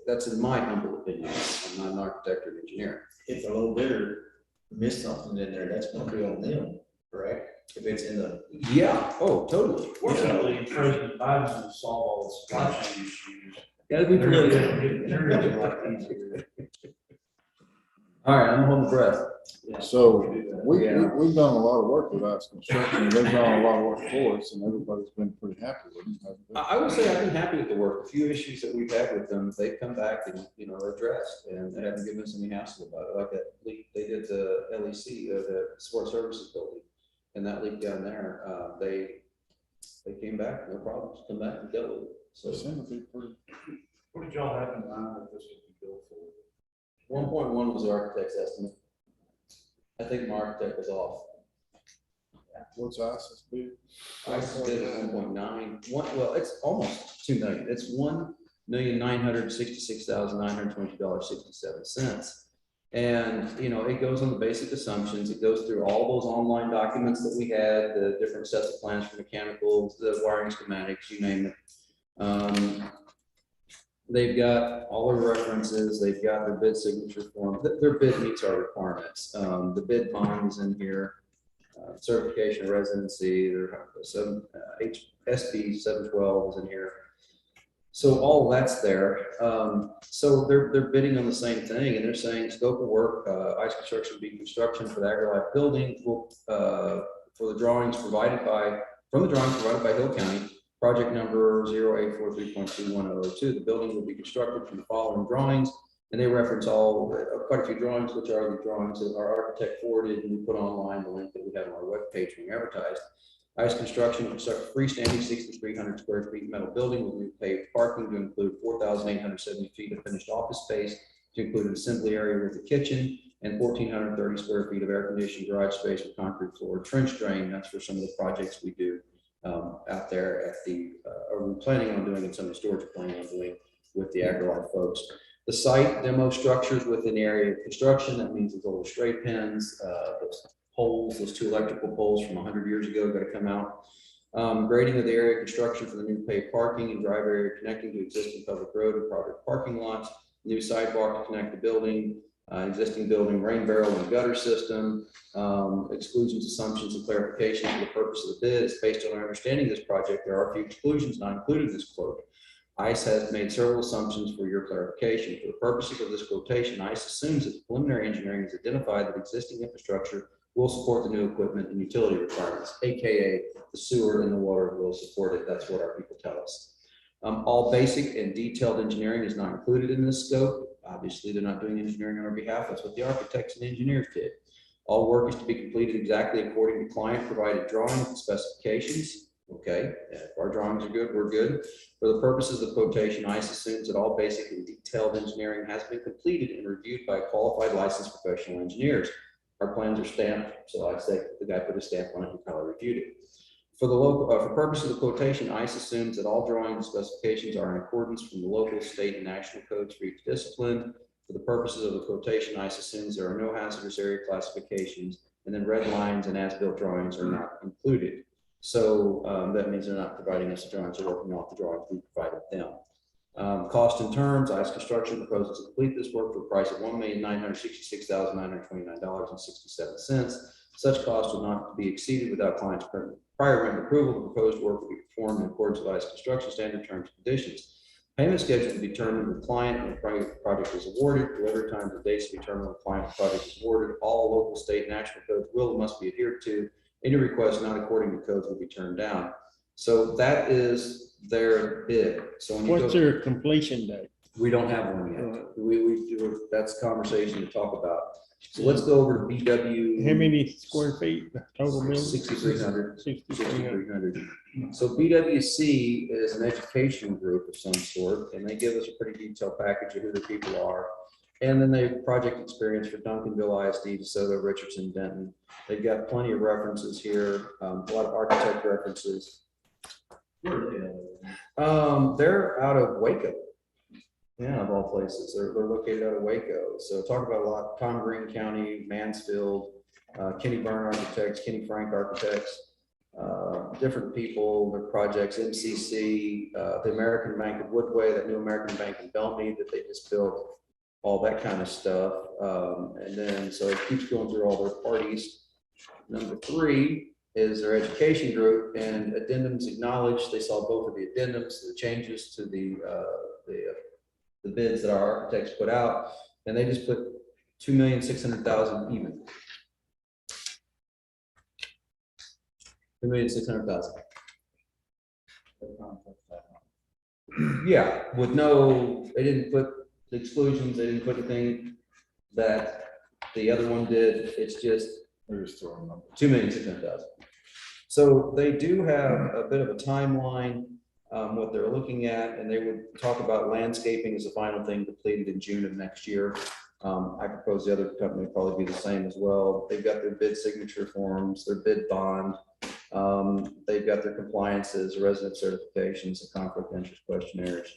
That's in my humble opinion. I'm not an architect or an engineer. If a low bidder missed something in there, that's gonna be on them, correct? If it's in the. Yeah, oh, totally. Fortunately, President Biden's going to solve all the supply chain issues. Gotta be They're gonna political. get it a lot easier. All right, I'm holding breath. So we've done a lot of work with Ice Construction. They've done a lot of work for us and everybody's been pretty happy with them. haven't they? I would say I've been happy with the work. A few issues that we've had with them, they've come back and, you know, addressed, and they haven't given us any hassle about it. Like that leak, they did the LEC, the Sport Services Building, and that leak down there, they came back, no problems, come back and dealt with it. So So it seemed to be pretty. What did y'all have in mind that this would be built for? 1.1 was the architect's estimate. I think my architect was off. What's ISIS bid? I did it 1.9. Well, it's almost 2 million. It's $1,966,922.67. And, you know, it goes on the basic assumptions. It goes through all those online documents that we had, the different sets of plans for mechanicals, the wiring schematics, you name it. They've got all their references. They've got their bid signature form. Their bid meets our requirements. The bid bond is in here. Certification of residency, their SB 712 is in here. So all that's there. So they're bidding on the same thing, and they're saying scope of work, Ice Construction be construction for the Agrilife building for the drawings provided by Hill County. Project number 0843.2102. The building will be constructed from the following drawings, and they reference quite a few drawings, which are the drawings that our architect forwarded, and we put online the link that we have on our webpage when we advertised. Ice Construction will construct a freestanding 6,300 square feet metal building with new paved parking to include 4,870 feet of finished office space, to include an assembly area with a kitchen, and 1,430 square feet of air conditioned garage space with concrete floor trench drain. That's for some of the projects we do out there at or we're planning on doing, and some of the storage we're planning on doing with the Agrilife folks. The site demo structures within the area of construction. That means those little straight pins, those poles, those 2 electrical poles from 100 years ago got to come out. Grading of the area of construction for the new paved parking and drive area connecting to existing public road and private parking lots. New sidewalk to connect the building. Existing building, rain barrel and gutter system, exclusions, assumptions, and clarifications for the purpose of the bid. It's based on our understanding of this project. There are a few exclusions not included in this quote. ICE has made several assumptions for your clarification. For the purposes of this quotation, ICE assumes that the preliminary engineering has identified that existing infrastructure will support the new equipment and utility requirements, AKA the sewer and the water will support it. That's what our people tell us. All basic and detailed engineering is not included in this scope. Obviously, they're not doing engineering on our behalf. That's what the architects and engineers did. All work is to be completed exactly according to client provided drawings and specifications. Okay, if our drawings are good, we're good. For the purposes of the quotation, ICE assumes that all basic and detailed engineering has been completed and reviewed by qualified licensed professional engineers. Our plans are stamped, so I say the guy put a stamp on it and probably reviewed it. For the local, for purpose of the quotation, ICE assumes that all drawings and specifications are in accordance from the local, state, and national codes for each discipline. For the purposes of the quotation, ICE assumes there are no hazardous area classifications, and then red lines and as-built drawings are not included. So that means they're not providing us the drawings, they're working off the drawings we provided them. Cost and terms, ICE Construction proposes to complete this work for a price of $1,966,929.67. Such cost will not be exceeded without client's prior written approval. The proposed work will be performed in accordance with ICE Construction standard terms and conditions. Payment schedule to be determined with client when the project is awarded. Delivery times and dates to be determined when the client project is awarded. All local, state, and national codes will and must be adhered to. Any request not according to codes will be turned down. So that is their bid. So when you What's their completion date? we don't have one yet. We do, that's a conversation to talk about. So let's go over to BW. How many square feet total building? 6,300. 6,300. So BWC is an education group of some sort, and they give us a pretty detailed package of who the people are. And then they have project experience for Duncanville ISD, DeSoto, Richardson, Denton. They've got plenty of references here, a lot of architect references. They're out of Waco. Yeah, of all places. They're located out of Waco. So talk about a lot, Tom Green County, Mansfield, Kenny Byrne Architects, Kenny Frank Architects, different people, their projects, MCC, the American Bank of Woodway, that new American Bank in Bellmead that they just built, all that kind of stuff. And then, so it keeps going through all their parties. Number 3 is their education group, and addendums acknowledged. They saw both of the addendums, the changes to the bids that our architects put out, and they just put $2,600,000 even. $2,600,000. Yeah, with no, they didn't put the exclusions, they didn't put anything that the other one did. It's just $2,600,000. So they do have a bit of a timeline, what they're looking at, and they would talk about landscaping as a final thing completed in June of next year. I propose the other company would probably be the same as well. They've got their bid signature forms, their bid bond. They've got their compliances, resident certifications, and conflict of interest questionnaires,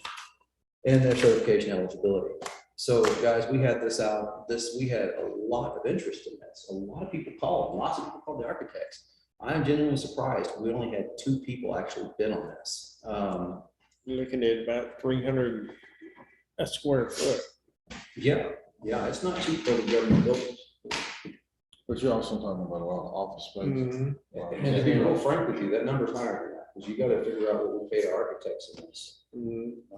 and their certification eligibility. So guys, we had this out, we had a lot of interest in this. A lot of people called, lots of people called the architects. I'm genuinely surprised. We only had 2 people actually bid on this. You're looking at about 300 a square foot. Yeah, it's not cheap for the government buildings. But you're also talking about a lot of office space. And to be real frank with you, that number's higher than that, because you got to figure out what we pay to architects in this.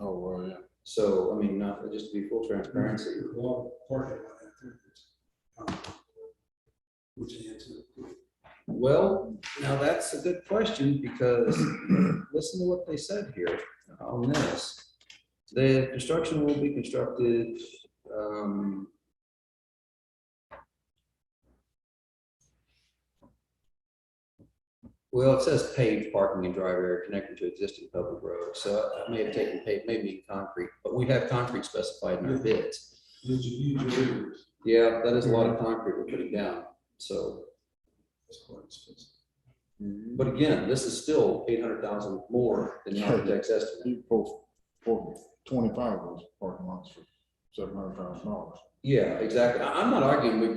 Oh, well, yeah. So, I mean, not just to be full transparency. Well, now that's a good question, because listen to what they said here on this. The construction will be constructed, well, it says paved parking and drive area connected to existing public roads. So it may have taken paved, maybe concrete, but we have concrete specified in our bids. Did you use yours? Yeah, that is a lot of concrete we're putting down. So, That's quite expensive. but again, this is still 800,000 more than the architect's estimate. For 25 of those parking lots for $700,000. Yeah, exactly. I'm not arguing. We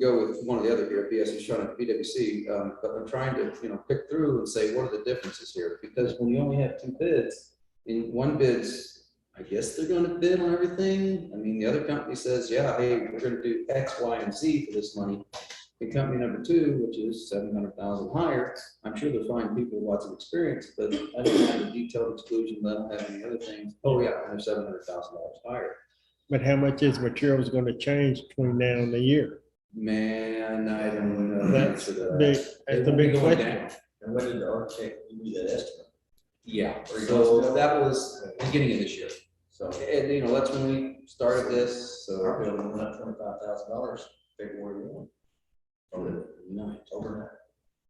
go with one or the other here. BS is trying to BWC, but I'm trying to pick through and say what are the differences here? Because when you only have 2 bids, and one bid's I guess they're gonna bid on everything. I mean, the other company says, yeah, hey, we're gonna do X, Y, and Z for this money. And company number two, which is 700,000 higher, I'm sure they'll find people with lots of experience, but I don't have a detailed exclusion, I don't have any other things. Oh, yeah, and they're $700,000 higher. But how much is materials gonna change between now and the year? Man, I don't know. the That's answer to that. big, It that's the won't be big going question. down. And when did the architect give you that estimate? Yeah, so that was beginning of this year. So And, you know, that's when we started this, our so. building went up $25,000 February 1. Overnight.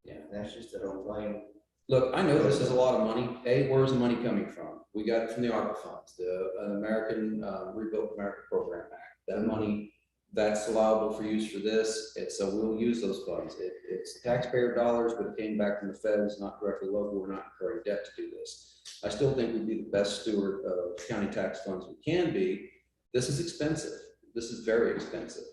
Yeah. That's just an old plain. Look, I know this is a lot of money. Hey, where's the money coming from? We got it from the ARPA funds, the American Rebuilt America Program Act. That money, that's allowable for use for this. So we'll use those funds. It's taxpayer dollars, but it came back from the feds, not directly local. We're not incurring debt to do this. I still think we'd be the best steward of county tax funds we can be. This is expensive. This is very expensive.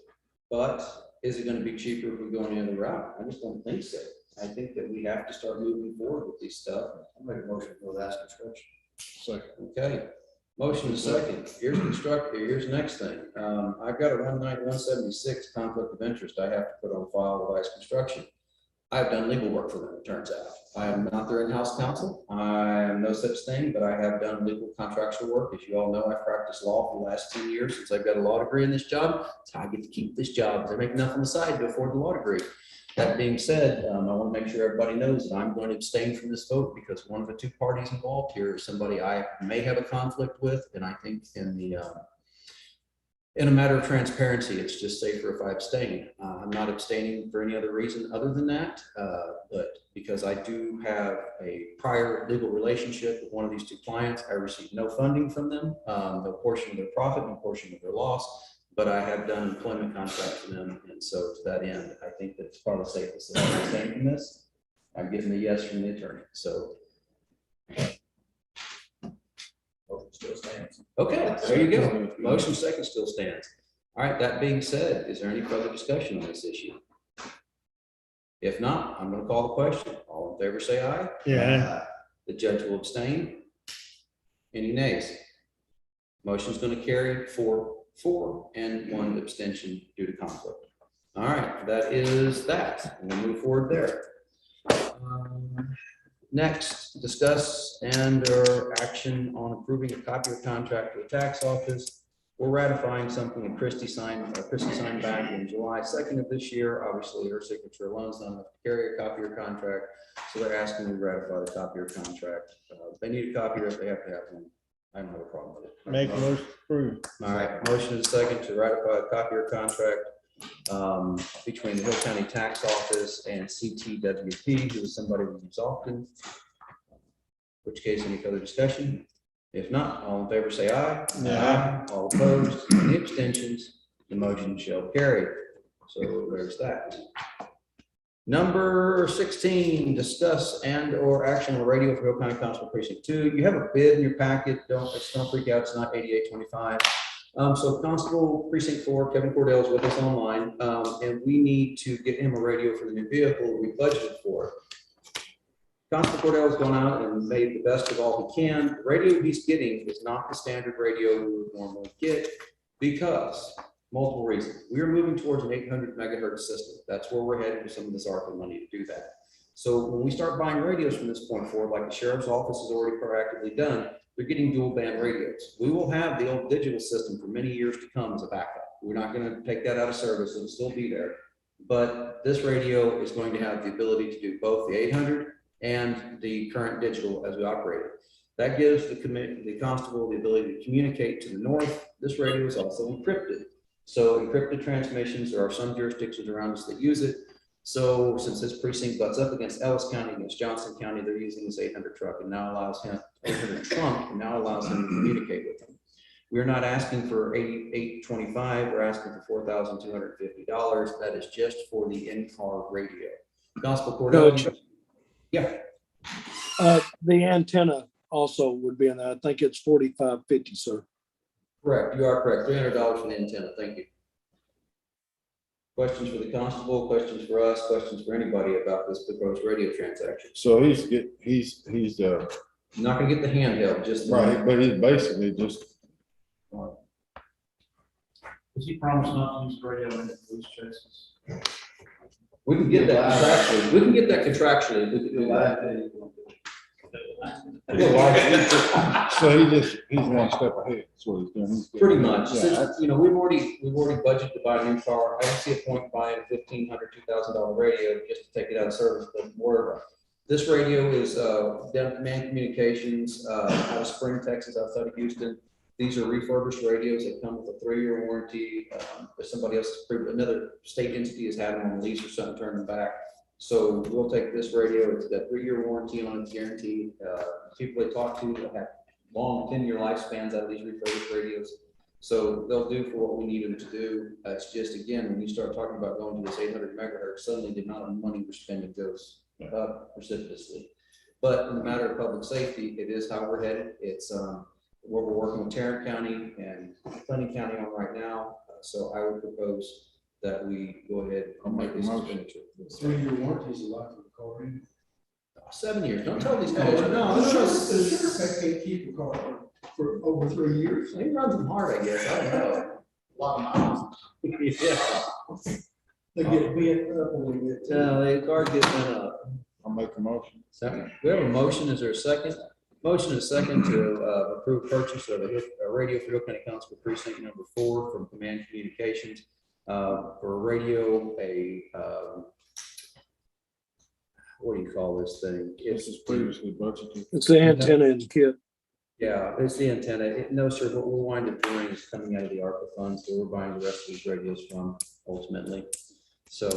But is it going to be cheaper if we go any other route? I just don't think so. I think that we have to start moving forward with these stuff. I'll make a motion for last construction. Okay, motion is second. Here's here's the next thing. I've got a 176 conflict of interest I have to put on file with ICE Construction. I've done legal work for them, it turns out. I am not their in-house counsel. I am no such thing, but I have done legal contractual work. As you all know, I've practiced law for the last 10 years since I've got a law degree in this job. It's how I get to keep this job, because I make enough on the side to afford the law degree. That being said, I want to make sure everybody knows that I'm going to abstain from this vote because one of the two parties involved here is somebody I may have a conflict with, and I think in a matter of transparency, it's just safer if I abstain. I'm not abstaining for any other reason other than that, but because I do have a prior legal relationship with one of these two clients, I received no funding from them, no portion of their profit, no portion of their loss. But I have done employment contracts for them, and so to that end, I think that it's probably safest that I'm abstaining from this. I'm getting a yes from the attorney, so. Motion still stands. Okay, there you go. Motion second still stands. All right, that being said, is there any further discussion on this issue? If not, I'm going to call the question. All in favor, say aye. Yeah. The judge will abstain. Any nays? Motion's going to carry 4 and 1 abstention due to conflict. All right, that is that. We'll move forward there. Next, discuss and/or action on approving a copy of contract for the tax office. We're ratifying something that Christie signed back in July 2nd of this year. Obviously, her signature alone is not enough to carry a copy of contract, so they're asking me to ratify the copy of contract. If they need a copy of it, they have to have one. I don't have a problem with it. Make a motion approved. All right, motion is second to ratify a copy of contract between the Hill County Tax Office and CTWP, who is somebody we use often. In which case, any further discussion? If not, all in favor say aye. Aye. All opposed, any abstentions, the motion shall carry. So there's that. Number 16, discuss and/or action on radio for Hill County Constable Precinct 2. You have a bid in your packet. Don't freak out. It's not 8825. So Constable Precinct 4, Kevin Cordell is with us online, and we need to get him a radio for the new vehicle we budgeted for. Constable Cordell has gone out and made the best of all he can. The radio he's getting is not the standard radio we would normally get because multiple reasons. We are moving towards an 800 megahertz system. That's where we're headed with some of this ARPA money to do that. So when we start buying radios from this point forward, like the sheriff's office has already proactively done, they're getting dual band radios. We will have the old digital system for many years to come as a backup. We're not going to take that out of service. It'll still be there. But this radio is going to have the ability to do both the 800 and the current digital as we operate it. That gives the constable the ability to communicate to the north. This radio is also encrypted. So encrypted transmissions, there are some jurisdictions around us that use it. So since this precinct butts up against Ellis County, against Johnson County, they're using this 800 truck and now allows him, 800 trunk and now allows him to communicate with them. We're not asking for $825, we're asking for $4,250. That is just for the in-car radio. Gospel Cordell. Yeah. The antenna also would be in that. I think it's $45.50, sir. Correct, you are correct. $300 for the antenna. Thank you. Questions for the constable, questions for us, questions for anybody about this proposed radio transaction? So he's Not gonna get the handheld, just. right, but he's basically just Does he promise not to use the radio in police chases? We can get that contractually. We can get that contractually. We can do that. So he's one step ahead, that's what he's doing. Pretty much. Yeah, Since, you know, we've already budgeted to buy a new car. I don't see a point in buying a $1,500, $2,000 radio just to take it out of service, but more. This radio is, Man Communications, out of Spring, Texas, outside of Houston. These are refurbished radios that come with a 3-year warranty. If somebody else, another state entity has had them on lease or something, turn them back. So we'll take this radio, it's got 3-year warranty on it, guaranteed. People they talk to have long 10-year lifespans out of these refurbished radios. So they'll do for what we need them to do. It's just, again, when you start talking about going to this 800 megahertz, suddenly the amount of money we're spending goes up precipitously. But in the matter of public safety, it is how we're headed. It's where we're working with Tarrant County and Clinton County on right now. So I would propose that we go ahead and make this expenditure. 3-year warranty is a lot of the car. 7 years. Don't tell these guys. No, The sugar pack can't keep a car for over 3 years. They run them hard, I guess. I don't know. A lot of miles. Yeah. They get bent up when they get. The car gets bent up. I'll make a motion. Second. We have a motion. Is there a second? Motion is second to approve purchase of a radio for Hill County Constable Precinct number 4 from Command Communications for a radio, what do you call this thing? This is previously budgeted. It's the antenna in the kit. Yeah, it's the antenna. No, sir, what we'll wind up doing is coming out of the ARPA funds, so we're buying the rest of these radios from ultimately. So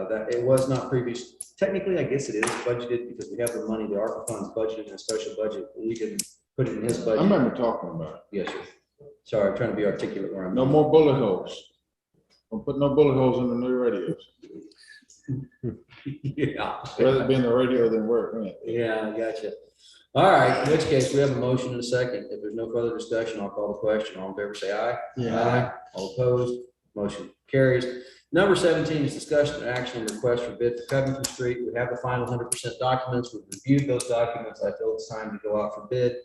that it was not previous. Technically, I guess it is budgeted because we have the money, the ARPA funds budgeted in a special budget. We didn't put it in his I budget. remember talking about it. Yes, sir. Sorry, I'm trying to be articulate where I'm. No more bullet holes. Don't put no bullet holes in the new radios. Yeah. Rather be in the radio than where it went. Yeah, I gotcha. All right, in which case we have a motion and a second. If there's no further discussion, I'll call the question. All in favor, say aye. Aye. All opposed, motion carries. Number 17 is discussion and action on request for bid for Covington Street. We have the final 100% documents. We've reviewed those documents. I feel it's time to go out for bid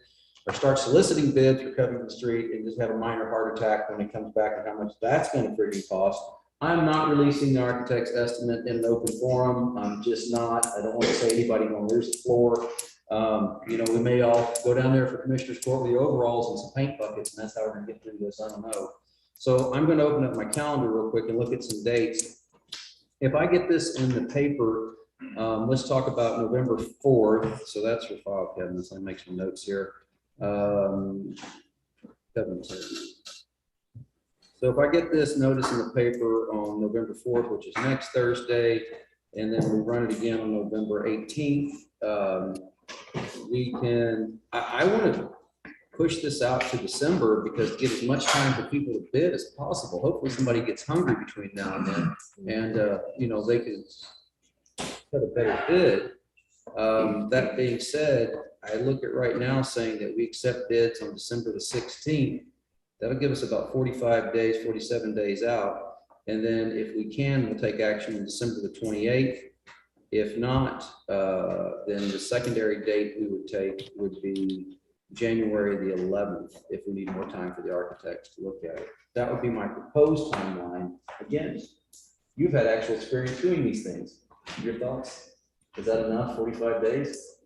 or start soliciting bids for Covington Street and just have a minor heart attack when it comes back and how much that's going to freaking cost. I'm not releasing the architect's estimate in an open forum. I'm just not. I don't want to say anybody on there's the floor. You know, we may all go down there for Commissioner's Court with the overalls and some paint buckets, and that's how we're going to get through this. I don't know. So I'm going to open up my calendar real quick and look at some dates. If I get this in the paper, let's talk about November 4th. So that's your file cabinets. Let me make some notes here. So if I get this notice in the paper on November 4th, which is next Thursday, and then we run it again on November 18th, we can, I want to push this out to December because to get as much time for people to bid as possible. Hopefully somebody gets hungry between now and then, and you know, they can put a better bid. That being said, I look at right now saying that we accept bids on December the 16th. That'll give us about 45 days, 47 days out. And then if we can, we'll take action on December the 28th. If not, then the secondary date we would take would be January the 11th, if we need more time for the architects to look at it. That would be my proposed timeline. Again, you've had actual experience doing these things. Your thoughts? Is that enough, 45 days?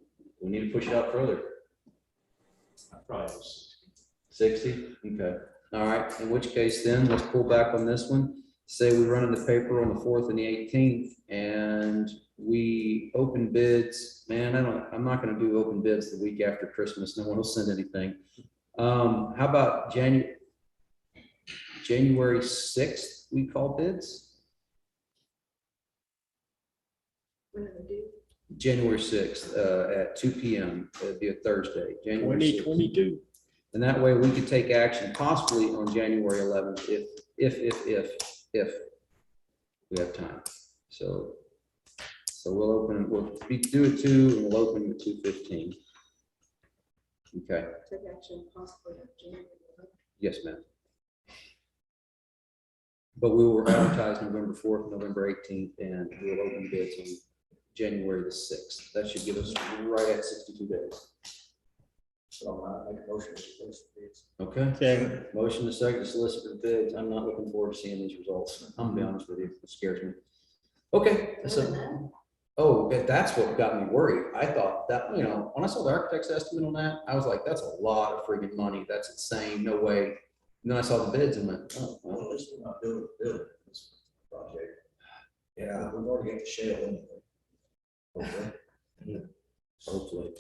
We need to push it out further. Probably 60? Okay. All right. In which case then, let's pull back on this one. Say we run in the paper on the 4th and the 18th, and we open bids. Man, I'm not going to do open bids the week after Christmas. No one will send anything. How about January 6th, we call bids? When are they due? January 6th at 2 p.m. It'd be a Thursday, January 6th. 2022. And that way we could take action possibly on January 11th if we have time. So we'll do it 2 and we'll open at 2:15. Okay. Take action possibly on January 11th. Yes, ma'am. But we will advertise November 4th, November 18th, and we'll open bids on January the 6th. That should give us right at 62 days. So I make a motion to solicit bids. Okay. Second. Motion to second to solicit for bids. I'm not looking forward to seeing these results. I'm gonna be honest with you. It scares me. Okay, so, oh, okay, that's what got me worried. I thought that, you know, when I saw the architect's estimate on that, I was like, that's a lot of friggin' money. That's insane. No way. And then I saw the bids and went, oh, well, Well, this is not building this project. Yeah, we've already got the shell in it. hopefully.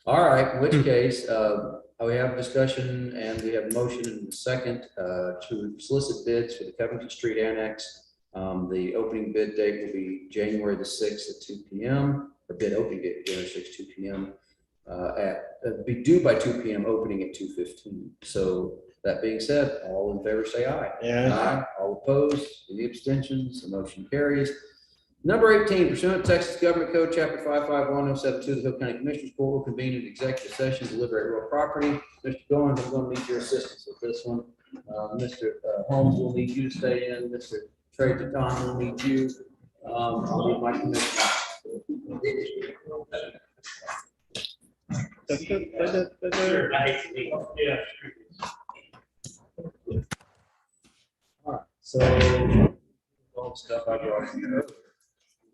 All right, in which case, we have a discussion and we have a motion and a second to solicit bids for the Covington Street Annex. The opening bid date will be January the 6th at 2 p.m. or bid opening date, January 6th, 2 p.m. Be due by 2 p.m., opening at 2:15. So that being said, all in favor say aye. Yeah. Aye. All opposed, any abstentions, the motion carries. Number 18, pursuant to Texas Government Code, Chapter 551072, the Hill County Commissioners Court will convene an executive session to deliberate real property. Mr. Goins, I'm going to need your assistance with this one. Mr. Holmes will need you to stay in. Mr. Trey Taton will need you. I'll need my commissioner. All right, so all the stuff I brought here.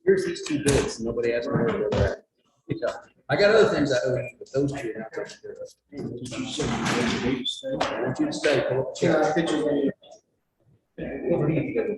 Here's these two bids. Nobody asked me where they're at. Yeah. I got other things I owe you, but those two are not taken care of. I want you to stay. Pull up the chair. Pictures. What do you think?